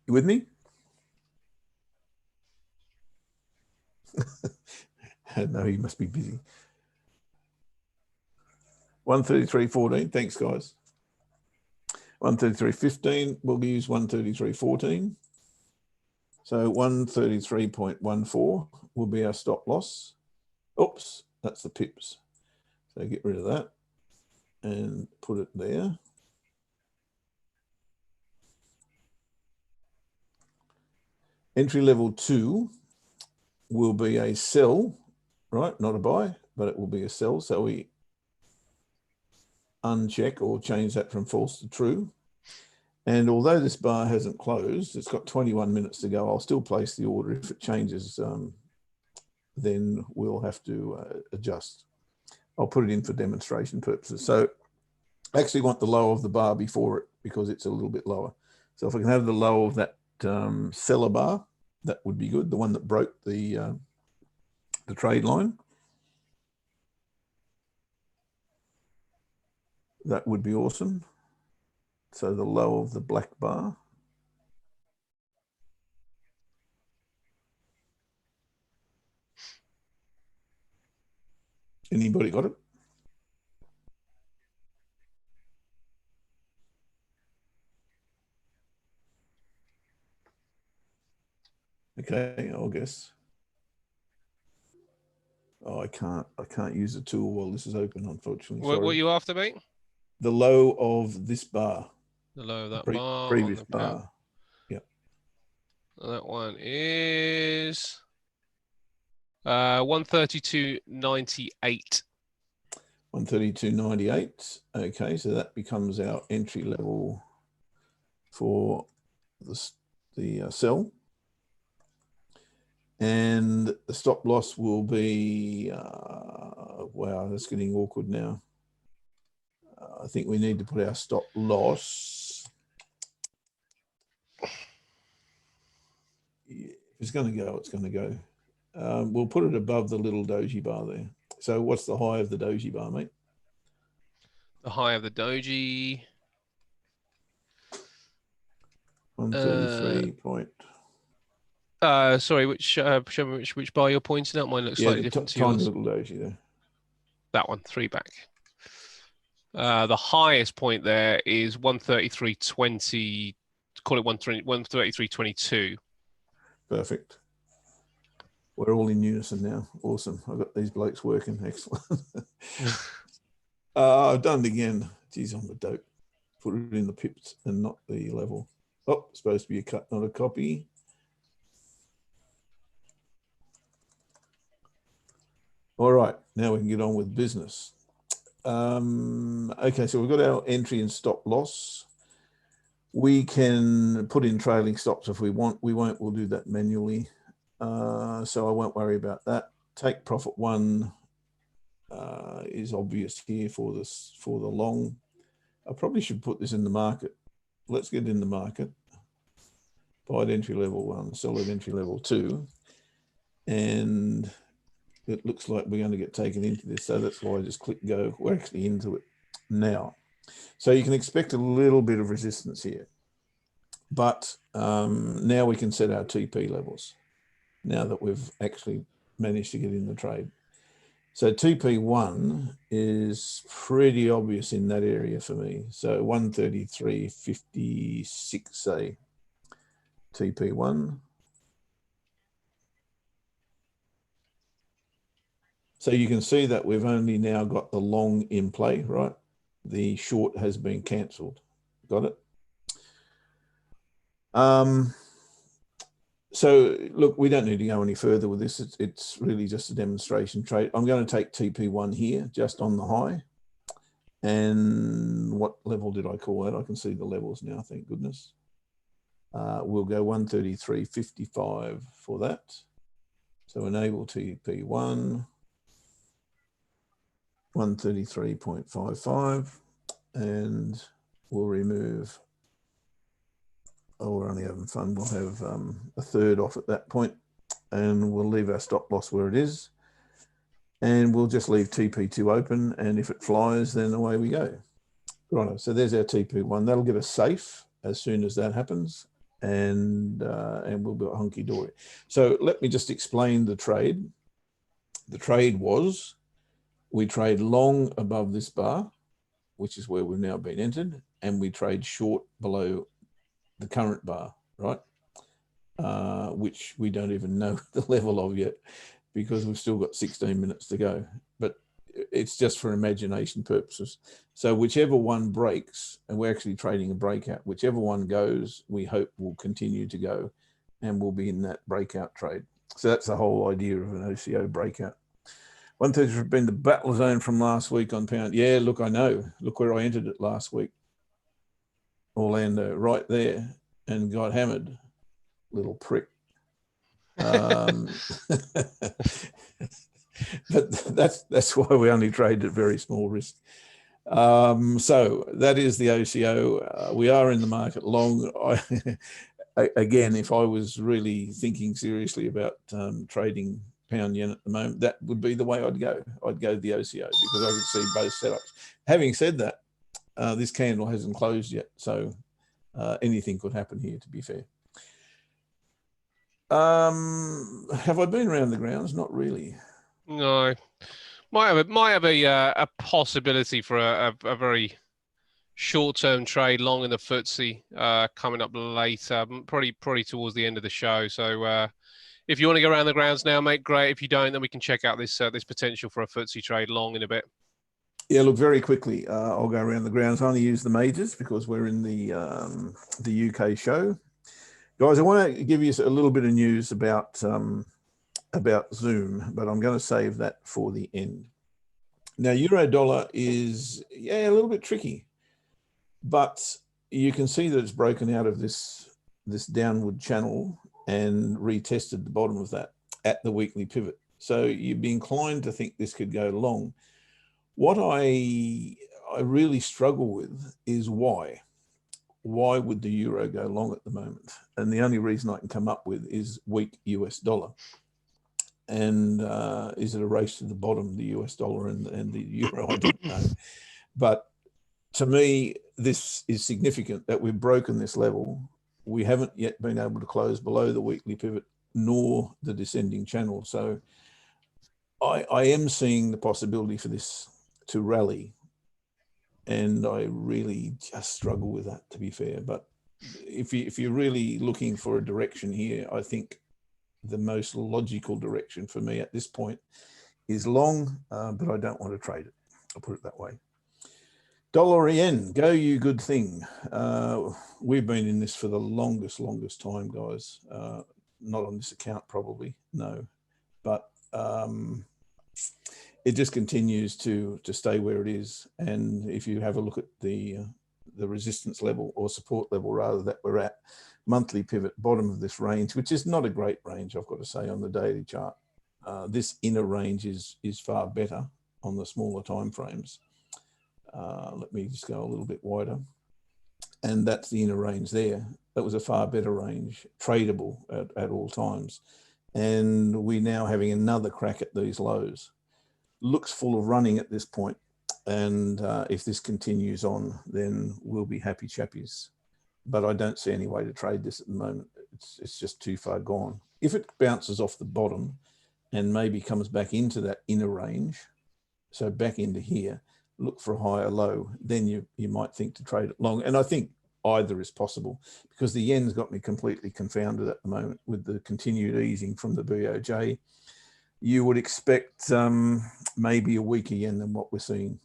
You with me? No, he must be busy. 133.14. Thanks, guys. 133.15. We'll use 133.14. So 133.14 will be our stop loss. Oops, that's the pips. So get rid of that and put it there. Entry level 2 will be a sell, right? Not a buy, but it will be a sell. So we uncheck or change that from false to true. And although this bar hasn't closed, it's got 21 minutes to go. I'll still place the order. If it changes, then we'll have to adjust. I'll put it in for demonstration purposes. So I actually want the low of the bar before it because it's a little bit lower. So if I can have the low of that seller bar, that would be good. The one that broke the trade line. That would be awesome. So the low of the black bar. Anybody got it? Okay, I'll guess. Oh, I can't use the tool while this is open, unfortunately.
What are you after, mate?
The low of this bar.
The low of that bar.
Previous bar. Yeah.
That one is 132.98.
132.98. Okay, so that becomes our entry level for the sell. And the stop loss will be, wow, that's getting awkward now. I think we need to put our stop loss. If it's going to go, it's going to go. We'll put it above the little doji bar there. So what's the high of the doji bar, mate?
The high of the doji.
133 point.
Sorry, show me which bar you're pointing at. Mine looks slightly different to yours.
Tiny little doji there.
That one, 3 back. The highest point there is 133.20. Call it 133.22. Perfect.
We're all in unison now. Awesome. I've got these blokes working. Excellent. I've done it again. Geez, I'm a dope. Put it in the pips and not the level. Oh, supposed to be a cut, not a copy. All right, now we can get on with business. Okay, so we've got our entry and stop loss. We can put in trailing stops if we want. We won't, we'll do that manually. So I won't worry about that. Take profit one is obvious here for the long. I probably should put this in the market. Let's get in the market. Buy at entry level 1, sell at entry level 2. And it looks like we're going to get taken into this. So that's why I just click go. We're actually into it now. So you can expect a little bit of resistance here. But now we can set our TP levels now that we've actually managed to get in the trade. So TP1 is pretty obvious in that area for me. So 133.56, say, TP1. So you can see that we've only now got the long in play, right? The short has been cancelled. Got it? So look, we don't need to go any further with this. It's really just a demonstration trade. I'm going to take TP1 here, just on the high. And what level did I call that? I can see the levels now, thank goodness. We'll go 133.55 for that. So enable TP1, 133.55, and we'll remove. Oh, we're only having fun. We'll have a third off at that point, and we'll leave our stop loss where it is. And we'll just leave TP2 open, and if it flies, then away we go. Right, so there's our TP1. That'll get us safe as soon as that happens, and we'll be hunky-dory. So let me just explain the trade. The trade was, we trade long above this bar, which is where we've now been entered, and we trade short below the current bar, right? Which we don't even know the level of yet because we've still got 16 minutes to go, but it's just for imagination purposes. So whichever one breaks, and we're actually trading a breakout, whichever one goes, we hope will continue to go and we'll be in that breakout trade. So that's the whole idea of an OCO breakout. One thing has been the battle zone from last week on pound. Yeah, look, I know. Look where I entered it last week. Orlando, right there, and got hammered, little prick. But that's why we only trade at very small risk. So that is the OCO. We are in the market long. Again, if I was really thinking seriously about trading pound yen at the moment, that would be the way I'd go. I'd go the OCO because I could see both setups. Having said that, this candle hasn't closed yet, so anything could happen here, to be fair. Have I been around the grounds? Not really.
No. Might have a possibility for a very short-term trade long in the FTSE coming up later, probably towards the end of the show. So if you want to go around the grounds now, mate, great. If you don't, then we can check out this potential for a FTSE trade long in a bit.
Yeah, look, very quickly, I'll go around the grounds. I only use the majors because we're in the UK show. Guys, I want to give you a little bit of news about Zoom, but I'm going to save that for the end. Now, euro dollar is, a little bit tricky, but you can see that it's broken out of this downward channel and retested the bottom of that. at the weekly pivot. So you'd be inclined to think this could go long. What I really struggle with is why. Why would the euro go long at the moment? And the only reason I can come up with is weak US dollar. And is it a race to the bottom, the US dollar and the euro? I don't know. But to me, this is significant that we've broken this level. We haven't yet been able to close below the weekly pivot nor the descending channel. So I am seeing the possibility for this to rally. And I really just struggle with that, to be fair. But if you're really looking for a direction here, I think the most logical direction for me at this point is long, but I don't want to trade it. I'll put it that way. Dollar yen, go you good thing. We've been in this for the longest time, guys. Not on this account, probably, no. But it just continues to stay where it is. And if you have a look at the resistance level or support level, rather, that we're at, monthly pivot, bottom of this range, which is not a great range, I've got to say, on the daily chart. This inner range is far better on the smaller time frames. Let me just go a little bit wider. And that's the inner range there. That was a far better range, tradable at all times. And we're now having another crack at these lows. Looks full of running at this point. And if this continues on, then we'll be happy chappies. But I don't see any way to trade this at the moment. It's just too far gone. If it bounces off the bottom and maybe comes back into that inner range, so back into here, look for a higher low, then you might think to trade it long. And I think either is possible, because the yen's got me completely confounded at the moment with the continued easing from the BOJ. You would expect maybe a weaker yen than what we're seeing.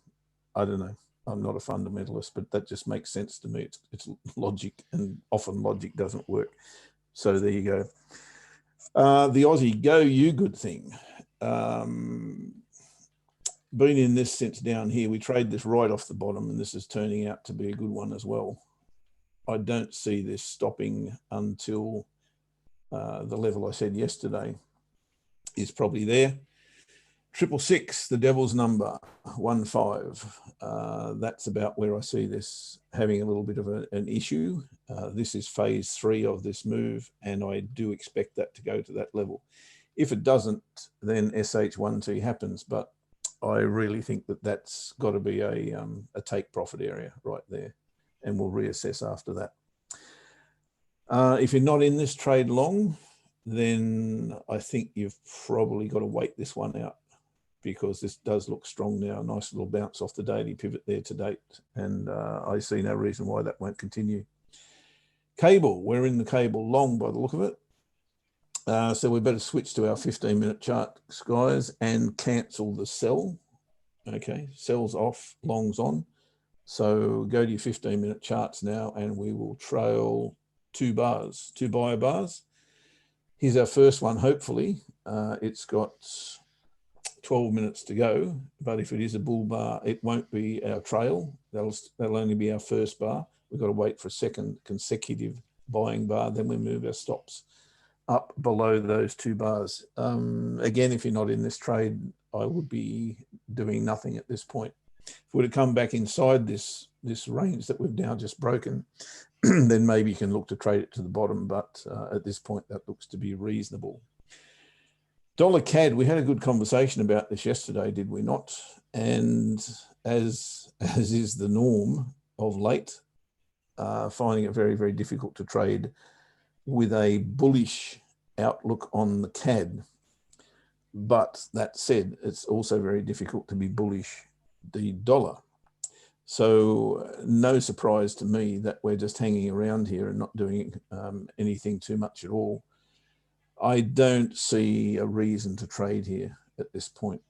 I don't know. I'm not a fundamentalist, but that just makes sense to me. It's logic, and often logic doesn't work. So there you go. The Aussie, go you good thing. Been in this since down here. We trade this right off the bottom, and this is turning out to be a good one as well. I don't see this stopping until the level I said yesterday is probably there. 666, the devil's number, 15. That's about where I see this having a little bit of an issue. This is phase 3 of this move, and I do expect that to go to that level. If it doesn't, then SH1T happens, but I really think that that's got to be a take profit area right there, and we'll reassess after that. If you're not in this trade long, then I think you've probably got to wait this one out, because this does look strong now. A nice little bounce off the daily pivot there to date, and I see no reason why that won't continue. Cable, we're in the cable long by the look of it. So we better switch to our 15-minute chart, guys, and cancel the sell. Okay, sell's off, long's on. So go to your 15-minute charts now, and we will trail 2 bars, 2 buyer bars. Here's our first one, hopefully. It's got 12 minutes to go, but if it is a bull bar, it won't be our trail. That'll only be our first bar. We've got to wait for a second consecutive buying bar, then we move our stops up below those 2 bars. Again, if you're not in this trade, I would be doing nothing at this point. If we were to come back inside this range that we've now just broken, then maybe you can look to trade it to the bottom, but at this point, that looks to be reasonable. Dollar CAD, we had a good conversation about this yesterday, did we not? And as is the norm of late, finding it very, very difficult to trade with a bullish outlook on the CAD. But that said, it's also very difficult to be bullish the dollar. So no surprise to me that we're just hanging around here and not doing anything too much at all. I don't see a reason to trade here at this point.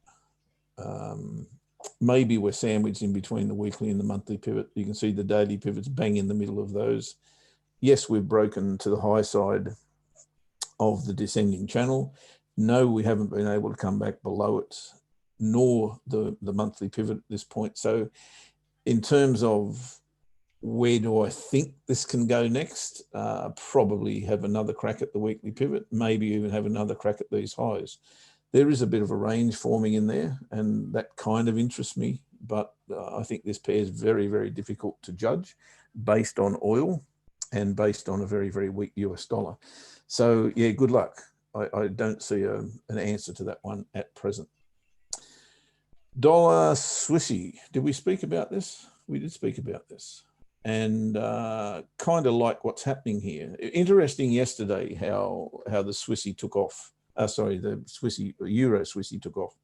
Maybe we're sandwiched in between the weekly and the monthly pivot. You can see the daily pivots bang in the middle of those. Yes, we've broken to the high side of the descending channel. No, we haven't been able to come back below it, nor the monthly pivot at this point. So in terms of Where do I think this can go next? Probably have another crack at the weekly pivot, maybe even have another crack at these highs. There is a bit of a range forming in there, and that kind of interests me, but I think this pair is very, very difficult to judge based on oil and based on a very, very weak US dollar. So yeah, good luck. I don't see an answer to that one at present. Dollar Swissy, did we speak about this? We did speak about this. And kind of like what's happening here. Interesting yesterday how the Swissy took off. The Swissy, Euro Swissy took off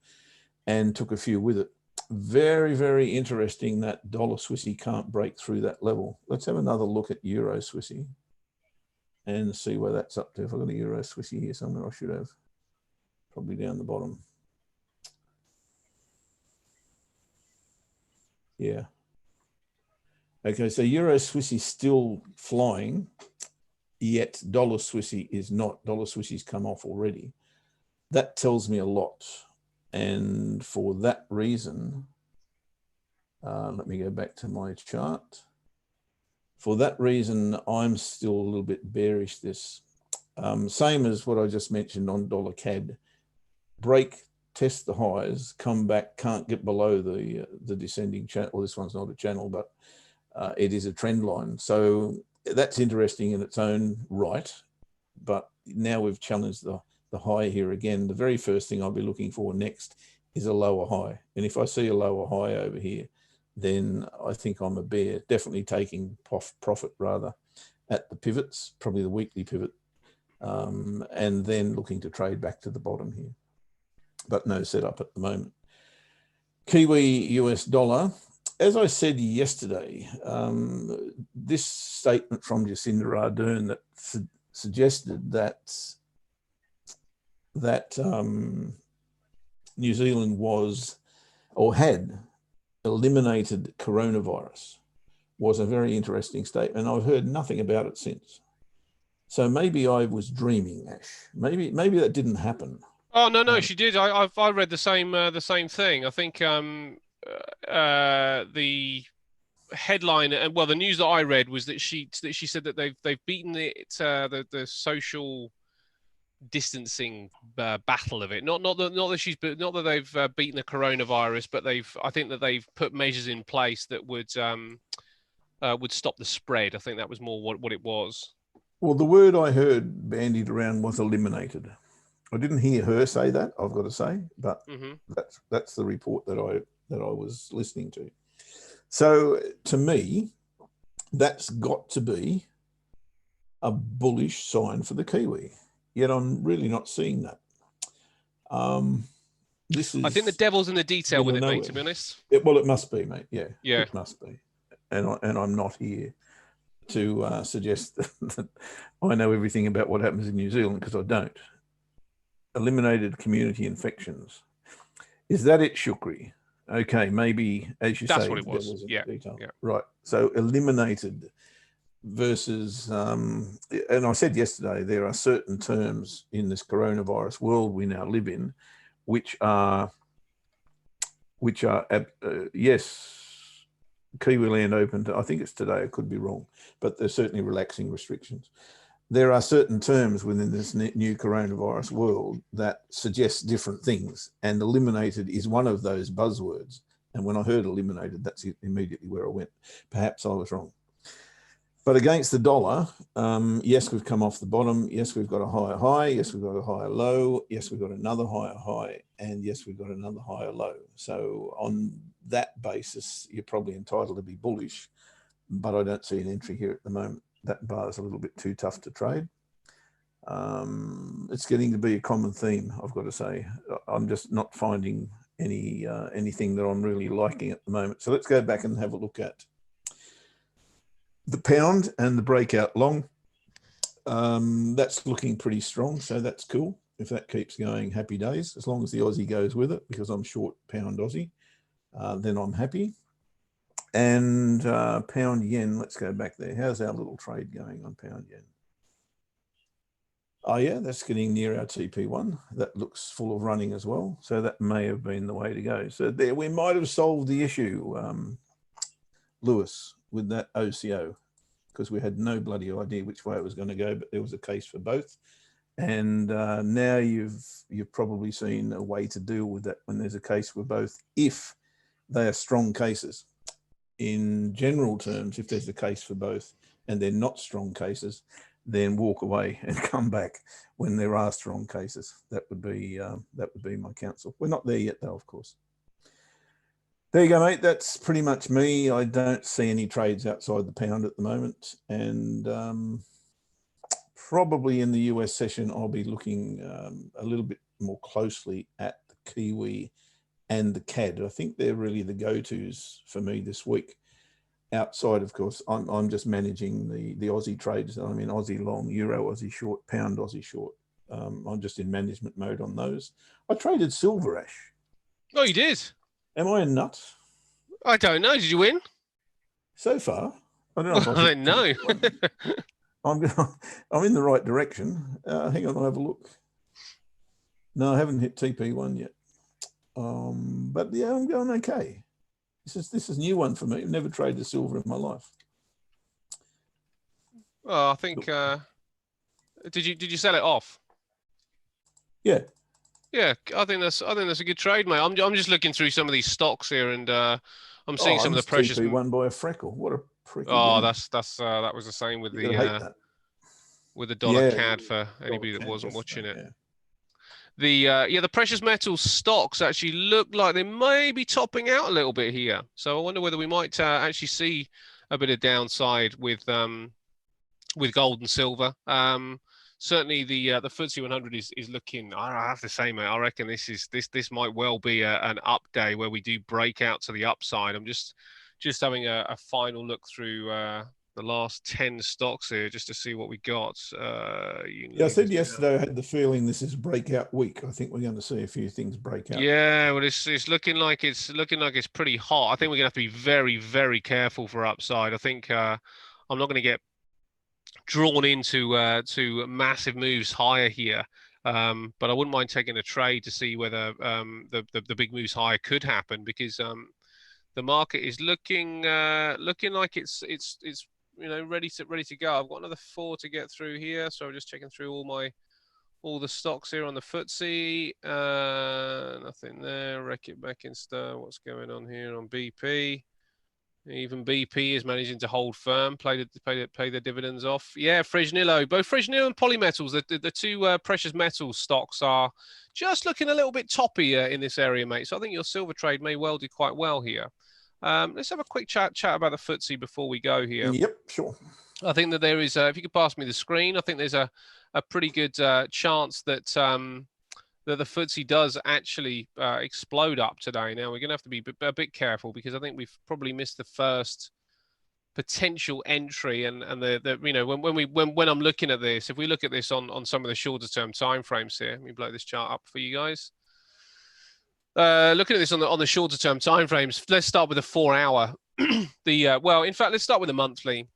and took a few with it. Very, very interesting that dollar Swissy can't break through that level. Let's have another look at Euro Swissy and see where that's up to. If I've got a Euro Swissy here somewhere, I should have. Probably down the bottom. Yeah. Okay, so Euro Swissy is still flying, yet dollar Swissy is not. Dollar Swissy's come off already. That tells me a lot. And for that reason, let me go back to my chart. For that reason, I'm still a little bit bearish this. Same as what I just mentioned on dollar CAD. Break, test the highs, come back, can't get below the descending channel. Well, this one's not a channel, but it is a trend line. So that's interesting in its own right. But now we've challenged the high here again. The very first thing I'll be looking for next is a lower high. And if I see a lower high over here, then I think I'm a bear, definitely taking profit rather at the pivots, probably the weekly pivot, and then looking to trade back to the bottom here. But no setup at the moment. Kiwi US dollar. As I said yesterday, this statement from Jacinda Ardern that suggested that New Zealand was or had eliminated coronavirus was a very interesting statement. I've heard nothing about it since. So maybe I was dreaming, Ash. Maybe that didn't happen.
Oh no, she did. I read the same thing. I think the headline and well, the news that I read was that she said that they've beaten it the social distancing battle of it. Not that they've beaten the coronavirus, but I think that they've put measures in place that would stop the spread. I think that was more what it was.
Well, the word I heard bandied around was eliminated. I didn't hear her say that, I've got to say, but that's the report that I was listening to. So to me, that's got to be a bullish sign for the Kiwi. Yet I'm really not seeing that. This is.
I think the devil's in the detail with it, mate. To be honest.
Well, it must be, mate. Yeah.
Yeah.
It must be. And I'm not here to suggest that I know everything about what happens in New Zealand, because I don't. Eliminated community infections. Is that it, Shukri? Okay, maybe, as you say,
that's what it was. Yeah.
Right. So eliminated versus, and I said yesterday, there are certain terms in this coronavirus world we now live in, which are yes, Kiwiland opened, I think it's today, I could be wrong, but they're certainly relaxing restrictions. There are certain terms within this new coronavirus world that suggest different things, and eliminated is one of those buzzwords. And when I heard eliminated, that's immediately where I went. Perhaps I was wrong. But against the dollar, yes, we've come off the bottom. Yes, we've got a higher high. Yes, we've got a higher low. Yes, we've got another higher high. And yes, we've got another higher low. So on that basis, you're probably entitled to be bullish, but I don't see an entry here at the moment. That bar is a little bit too tough to trade. It's getting to be a common theme, I've got to say. I'm just not finding anything that I'm really liking at the moment. So let's go back and have a look at the pound and the breakout long. That's looking pretty strong, so that's cool. If that keeps going, happy days. As long as the Aussie goes with it, because I'm short pound Aussie, then I'm happy. And pound yen, let's go back there. How's our little trade going on pound yen? Oh yeah, that's getting near our TP1. That looks full of running as well. So that may have been the way to go. So there, we might have solved the issue, Lewis. with that OCO because we had no bloody idea which way it was going to go, but there was a case for both. And now you've probably seen a way to deal with that when there's a case for both, if they are strong cases. In general terms, if there's a case for both and they're not strong cases, then walk away and come back when there are strong cases. That would be my counsel. We're not there yet, though, of course. There you go, mate. That's pretty much me. I don't see any trades outside the pound at the moment, and probably in the US session, I'll be looking a little bit more closely at the Kiwi and the CAD. I think they're really the go-tos for me this week. Outside, of course, I'm just managing the Aussie trades. I mean, Aussie long, Euro Aussie short, pound Aussie short. I'm just in management mode on those. I traded silver, Ash.
Oh, you did?
Am I a nut?
I don't know. Did you win?
So far, I don't know. If
I know.
I'm in the right direction. Hang on, I'll have a look. No, I haven't hit TP1 yet. But yeah, I'm going okay. This is a new one for me. I've never traded silver in my life.
Oh, I think. Did you sell it off?
Yeah.
Yeah, I think that's a good trade, mate. I'm just looking through some of these stocks here, and I'm seeing some of the precious.
TP1 by a freckle. What a prick.
Oh, that was the same with the dollar CAD for anybody that wasn't watching it.
Yeah.
The precious metals stocks actually look like they may be topping out a little bit here. So I wonder whether we might actually see a bit of downside with gold and silver. Certainly the FTSE 100 is looking. I have to say, mate, I reckon this might well be an up day where we do break out to the upside. I'm just having a final look through the last 10 stocks here just to see what we got.
I said yesterday I had the feeling this is breakout week. I think we're going to see a few things break out.
Yeah, well, it's looking like it's pretty hot. I think we're going to have to be very, very careful for upside. I think I'm not going to get drawn into to massive moves higher here. But I wouldn't mind taking a trade to see whether the big moves higher could happen, because the market is looking like it's ready to go. I've got another 4 to get through here, so I'm just checking through all the stocks here on the FTSE. Nothing there. Reckitt Beckingstown. What's going on here on BP? Even BP is managing to hold firm, pay their dividends off. Yeah, Fresnillo, both Fresnillo and Polymetals, the two precious metals stocks are just looking a little bit toppy in this area, mate. So I think your silver trade may well do quite well here. Let's have a quick chat about the FTSE before we go here.
Yep, sure.
I think that there is, if you could pass me the screen, I think there's a pretty good chance that that the FTSE does actually explode up today. Now we're going to have to be a bit careful, because I think we've probably missed the first potential entry, and when I'm looking at this, if we look at this on some of the shorter term timeframes here, let me blow this chart up for you guys. Looking at this on the shorter term timeframes, let's start with the 4 hour. In fact, let's start with the monthly.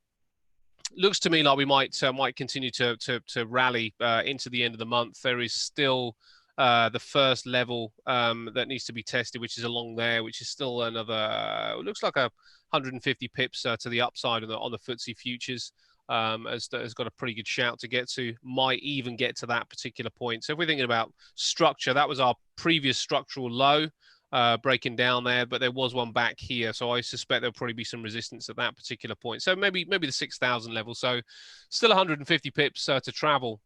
Looks to me like we might continue to rally into the end of the month. There is still the first level that needs to be tested, which is along there, which is still another, looks like 150 pips to the upside on the FTSE futures. Has got a pretty good shout to get to, might even get to that particular point. So if we're thinking about structure, that was our previous structural low, breaking down there, but there was one back here. So I suspect there'll probably be some resistance at that particular point. So maybe the 6,000 level. So still 150 pips to travel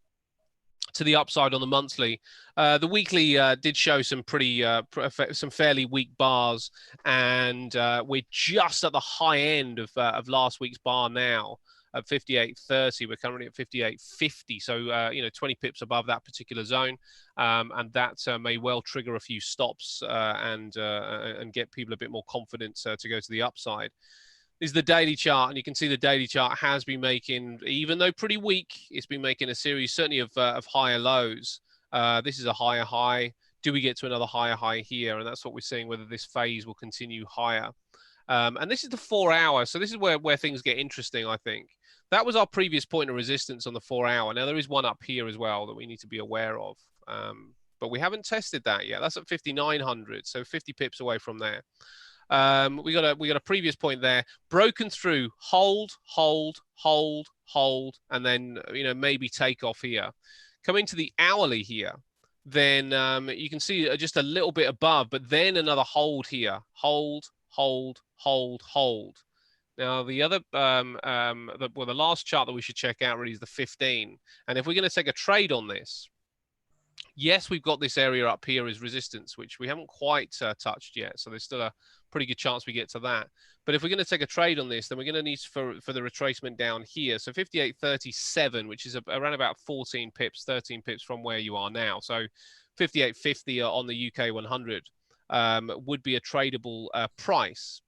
to the upside on the monthly. The weekly did show some some fairly weak bars, and we're just at the high end of last week's bar now at 58.30. We're currently at 58.50, so 20 pips above that particular zone, and that may well trigger a few stops and get people a bit more confident to go to the upside. This is the daily chart, and you can see the daily chart has been making, even though pretty weak, it's been making a series certainly of higher lows. This is a higher high. Do we get to another higher high here? And that's what we're seeing, whether this phase will continue higher. And this is the 4 hour. So this is where things get interesting, I think. That was our previous point of resistance on the 4 hour. Now there is one up here as well that we need to be aware of. But we haven't tested that yet. That's at 5,900, so 50 pips away from there. We got a previous point there, broken through, hold, and then maybe take off here. Coming to the hourly here, then you can see just a little bit above, but then another hold here, hold. Now the other, the last chart that we should check out really is the 15. And if we're going to take a trade on this, yes, we've got this area up here as resistance, which we haven't quite touched yet. So there's still a pretty good chance we get to that. But if we're going to take a trade on this, then we're going to need for the retracement down here. So 58.37, which is around about 13 pips from where you are now. So 58.50 on the UK 100 would be a tradable price.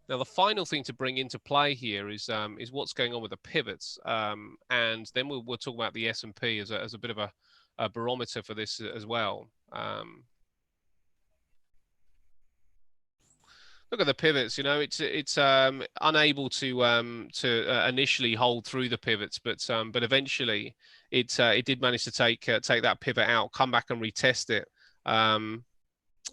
Now, the final thing to bring into play here is what's going on with the pivots, and then we'll talk about the S&P as a bit of a barometer for this as well. Look at the pivots. It's unable to initially hold through the pivots, but eventually it did manage to take that pivot out, come back and retest it.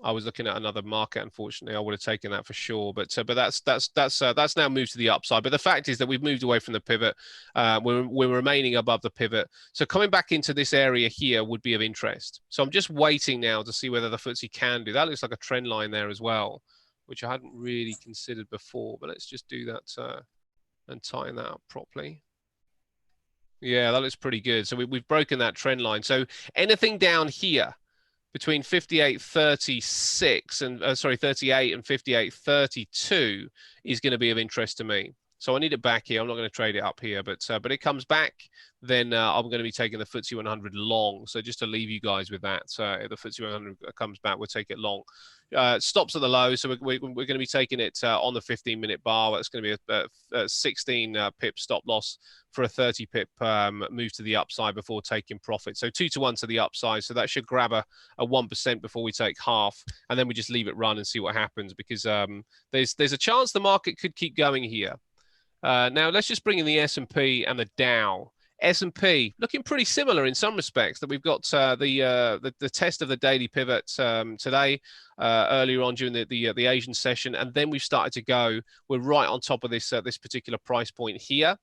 I was looking at another market. Unfortunately, I would have taken that for sure. But that's now moved to the upside. But the fact is that we've moved away from the pivot. We're remaining above the pivot. So coming back into this area here would be of interest. So I'm just waiting now to see whether the FTSE can do that. Looks like a trend line there as well, which I hadn't really considered before. But let's just do that and tighten that up properly. Yeah, that looks pretty good. So we've broken that trend line. So anything down here between 58.36 and 38 and 58.32 is going to be of interest to me. So I need it back here. I'm not going to trade it up here, but it comes back, then I'm going to be taking the FTSE 100 long. So just to leave you guys with that, if the FTSE 100 comes back, we'll take it long. Stops at the low, so we're going to be taking it on the 15-minute bar. That's going to be a 16 pip stop loss for a 30 pip move to the upside before taking profit. So 2-to-1 to the upside. So that should grab a 1% before we take half, and then we just leave it run and see what happens, because there's a chance the market could keep going here. Now let's just bring in the S&P and the Dow. S&P looking pretty similar in some respects. That we've got the test of the daily pivot today, earlier on during the Asian session, and then we've started to go. We're right on top of this particular price point here,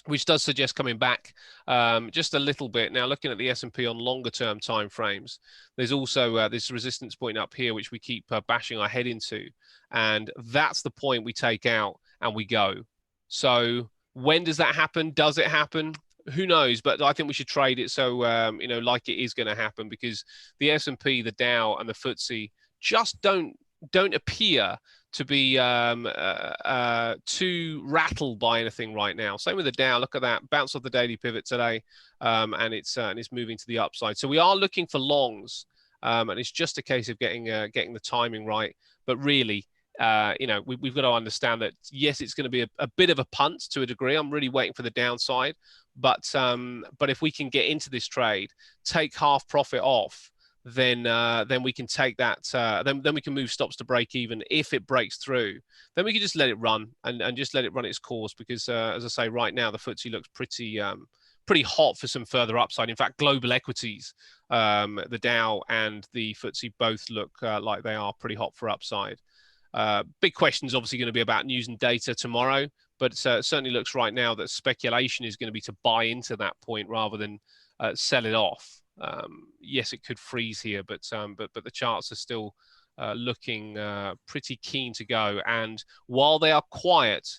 which does suggest coming back just a little bit. Now, looking at the S&P on longer term time frames, there's also this resistance point up here, which we keep bashing our head into, and that's the point we take out and we go. So when does that happen? Does it happen? Who knows? But I think we should trade it so like it is going to happen, because the S&P, the Dow, and the FTSE just don't appear to be too rattled by anything right now. Same with the Dow. Look at that bounce off the daily pivot today, and it's moving to the upside. So we are looking for longs, and it's just a case of getting the timing right. But really, we've got to understand that yes, it's going to be a bit of a punt to a degree. I'm really waiting for the downside, but if we can get into this trade, take half profit off, then we can take that. Then we can move stops to break even. If it breaks through, then we can just let it run and just let it run its course, because as I say, right now the FTSE looks pretty hot for some further upside. In fact, global equities, the Dow and the FTSE both look like they are pretty hot for upside. Big question is obviously going to be about news and data tomorrow, but it certainly looks right now that speculation is going to be to buy into that point rather than sell it off. Yes, it could freeze here, but the charts are still looking pretty keen to go. And while they are quiet,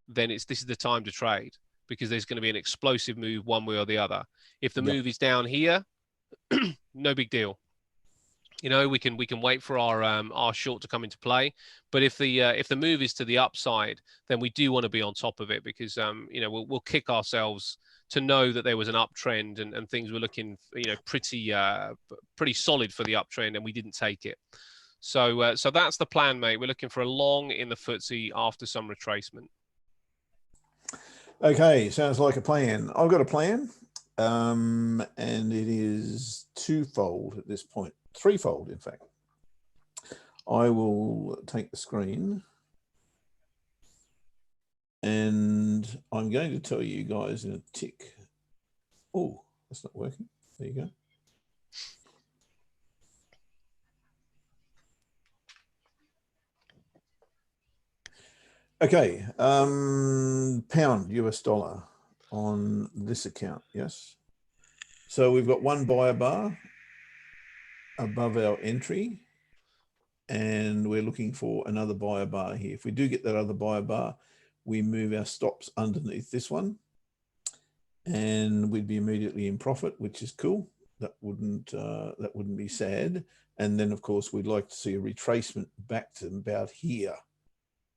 then this is the time to trade, because there's going to be an explosive move one way or the other. If the move is down here, no big deal. We can wait for our short to come into play, but if the move is to the upside, then we do want to be on top of it, because we'll kick ourselves to know that there was an uptrend and things were looking pretty solid for the uptrend, and we didn't take it. So that's the plan, mate. We're looking for a long in the FTSE after some retracement.
Okay, sounds like a plan. I've got a plan, and it is twofold at this point. Threefold, in fact. I will take the screen, and I'm going to tell you guys in a tick. Oh, that's not working. There you go. Okay, pound US dollar on this account, yes. So we've got one buyer bar above our entry, and we're looking for another buyer bar here. If we do get that other buyer bar, we move our stops underneath this one, and we'd be immediately in profit, which is cool. That wouldn't be sad. And then, of course, we'd like to see a retracement back to about here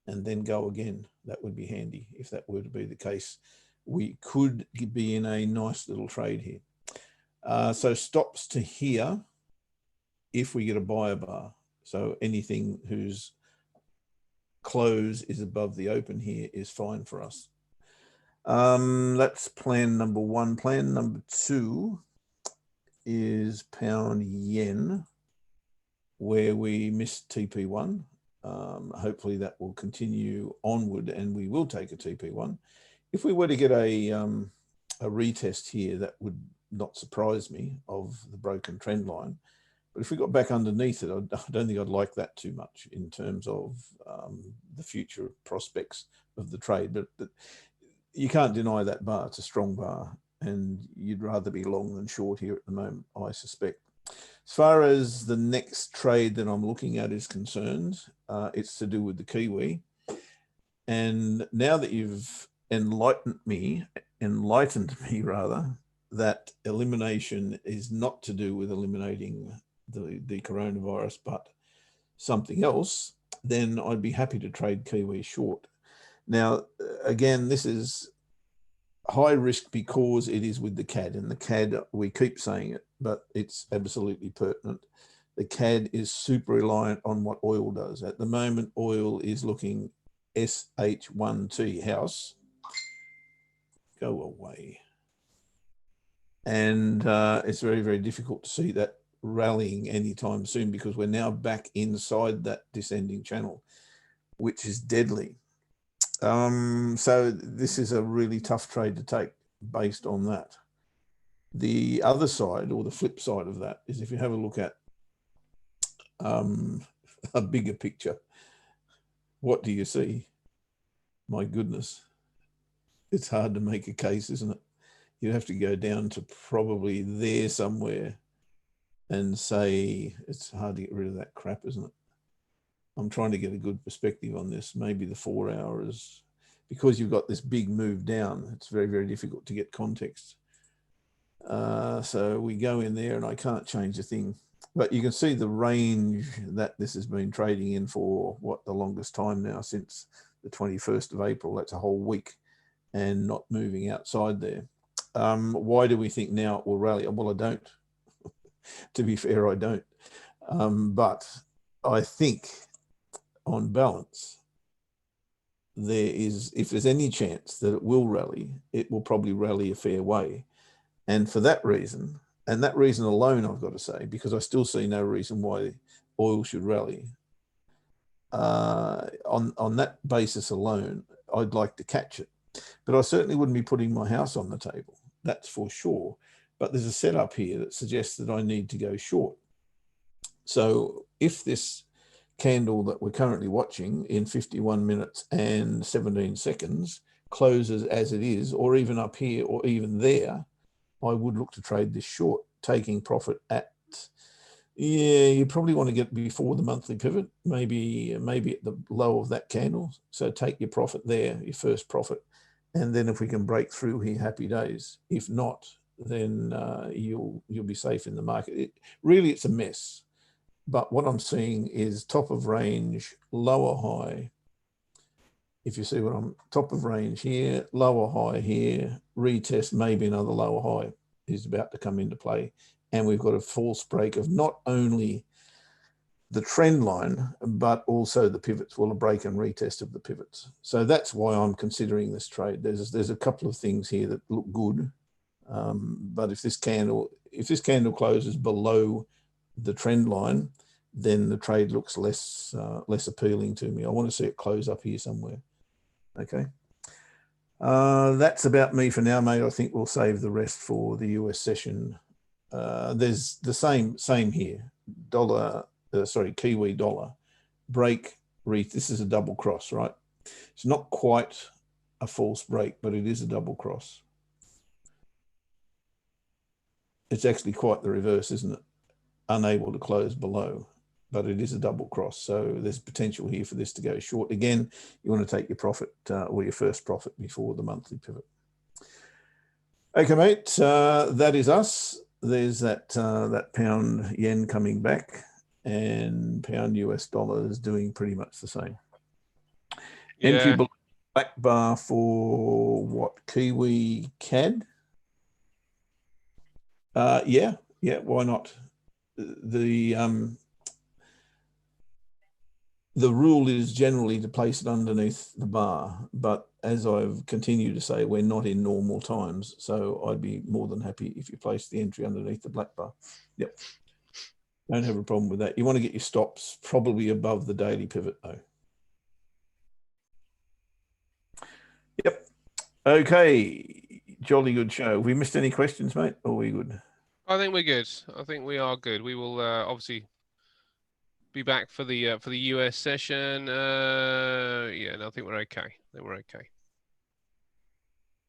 and then go again. That would be handy if that were to be the case. We could be in a nice little trade here. So stops to here if we get a buyer bar. So anything whose close is above the open here is fine for us. That's plan number one. Plan number two is pound yen, where we missed TP1. Hopefully that will continue onward and we will take a TP1. If we were to get a retest here, that would not surprise me, of the broken trend line. But if we got back underneath it, I don't think I'd like that too much in terms of the future prospects of the trade. But you can't deny that bar. It's a strong bar, and you'd rather be long than short here at the moment, I suspect. As far as the next trade that I'm looking at is concerned, it's to do with the Kiwi. And now that you've enlightened me rather, that elimination is not to do with eliminating the coronavirus, but something else, then I'd be happy to trade Kiwi short. Now, again, this is high risk because it is with the CAD, and the CAD, we keep saying it, but it's absolutely pertinent. The CAD is super reliant on what oil does. At the moment, oil is looking SH1T, house. Go away. And it's very, very difficult to see that rallying anytime soon, because we're now back inside that descending channel, which is deadly. So this is a really tough trade to take based on that. The other side, or the flip side of that, is if you have a look at a bigger picture, what do you see? My goodness, it's hard to make a case, isn't it? You'd have to go down to probably there somewhere and say, it's hard to get rid of that crap, isn't it? I'm trying to get a good perspective on this. Maybe the 4 hours, because you've got this big move down, it's very, very difficult to get context. So we go in there and I can't change a thing, but you can see the range that this has been trading in for what, the longest time now, since the 21st of April. That's a whole week, and not moving outside there. Why do we think now it will rally? Well, I don't. To be fair, I don't. But I think on balance, there is, if there's any chance that it will rally, it will probably rally a fair way. And for that reason, and that reason alone, I've got to say, because I still see no reason why oil should rally. On that basis alone, I'd like to catch it. But I certainly wouldn't be putting my house on the table, that's for sure. But there's a setup here that suggests that I need to go short. So if this candle that we're currently watching in 51 minutes and 17 seconds closes as it is, or even up here, or even there, I would look to trade this short, taking profit at, yeah, you probably want to get before the monthly pivot, maybe at the low of that candle. So take your profit there, your first profit. And then if we can break through here, happy days. If not, then you'll be safe in the market. Really, it's a mess. But what I'm seeing is top of range, lower high. If you see what I'm, top of range here, lower high here, retest, maybe another lower high is about to come into play. And we've got a false break of not only the trend line, but also the pivots. Well, a break and retest of the pivots. So that's why I'm considering this trade. There's a couple of things here that look good. But if this candle closes below the trend line, then the trade looks less appealing to me. I want to see it close up here somewhere. Okay. That's about me for now, mate. I think we'll save the rest for the US session. There's the same here. Kiwi dollar break. This is a double cross, right? It's not quite a false break, but it is a double cross. It's actually quite the reverse, isn't it? Unable to close below, but it is a double cross. So there's potential here for this to go short. Again, you want to take your profit or your first profit before the monthly pivot. Okay, mate, that is us. There's that pound yen coming back, and pound US dollar is doing pretty much the same.
Yeah.
Entry black bar for what? Kiwi CAD? Yeah, why not? The rule is generally to place it underneath the bar, but as I've continued to say, we're not in normal times, so I'd be more than happy if you place the entry underneath the black bar. Yep, don't have a problem with that. You want to get your stops probably above the daily pivot though. Yep. Okay, jolly good show. Have we missed any questions, mate? Or are we good?
I think we're good. I think we are good. We will obviously be back for the US session. Yeah, no, I think we're okay. I think we're okay.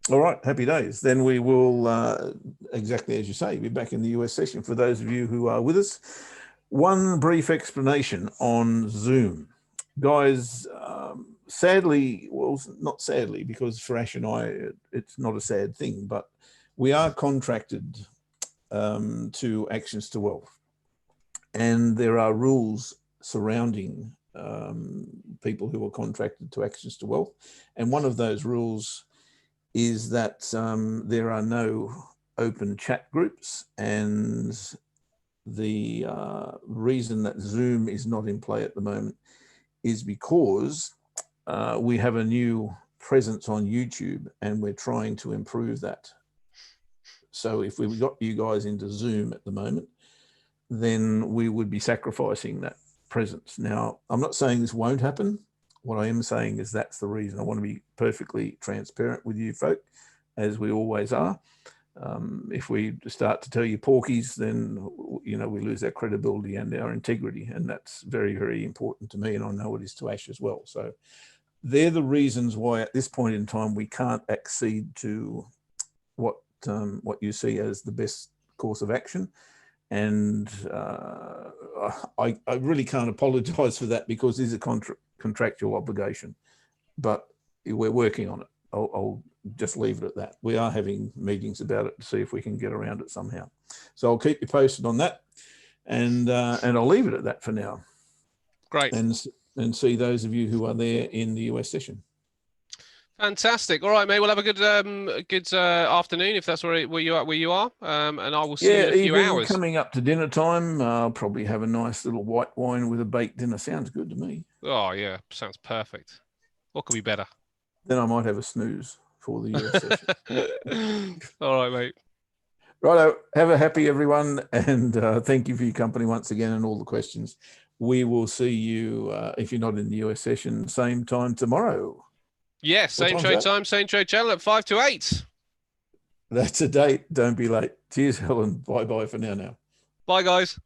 All right, happy days. Then we will, exactly as you say, be back in the US session. For those of you who are with us, one brief explanation on Zoom. Guys, sadly, well, not sadly, because for Ash and I, it's not a sad thing, but we are contracted to Actions to Wealth. And there are rules surrounding people who are contracted to Actions to Wealth. And one of those rules is that there are no open chat groups, and the reason that Zoom is not in play at the moment is because we have a new presence on YouTube and we're trying to improve that. So if we got you guys into Zoom at the moment, then we would be sacrificing that presence. Now, I'm not saying this won't happen. What I am saying is that's the reason. I want to be perfectly transparent with you folk, as we always are. If we start to tell you porkies, then, you know, we lose our credibility and our integrity. And that's very, very important to me. And I know it is to Ash as well. So they're the reasons why at this point in time, we can't accede to what you see as the best course of action. And I really can't apologize for that, because it's a contractual obligation, but we're working on it. I'll just leave it at that. We are having meetings about it to see if we can get around it somehow. So I'll keep you posted on that, and I'll leave it at that for now.
Great.
And see those of you who are there in the US session.
Fantastic. All right, mate. We'll have a good afternoon, if that's where you are. And I will see you in a few hours.
Coming up to dinner time. I'll probably have a nice little white wine with a baked dinner. Sounds good to me.
Oh yeah, sounds perfect. What could be better?
Then I might have a snooze for the US session.
All right, mate.
Righto. Have a happy everyone, and thank you for your company once again and all the questions. We will see you, if you're not in the US session, same time tomorrow.
Yes, same trade time, same trade channel at 5 to 8.
That's a date. Don't be late. Cheers, Helen. Bye-bye for now.
Bye, guys.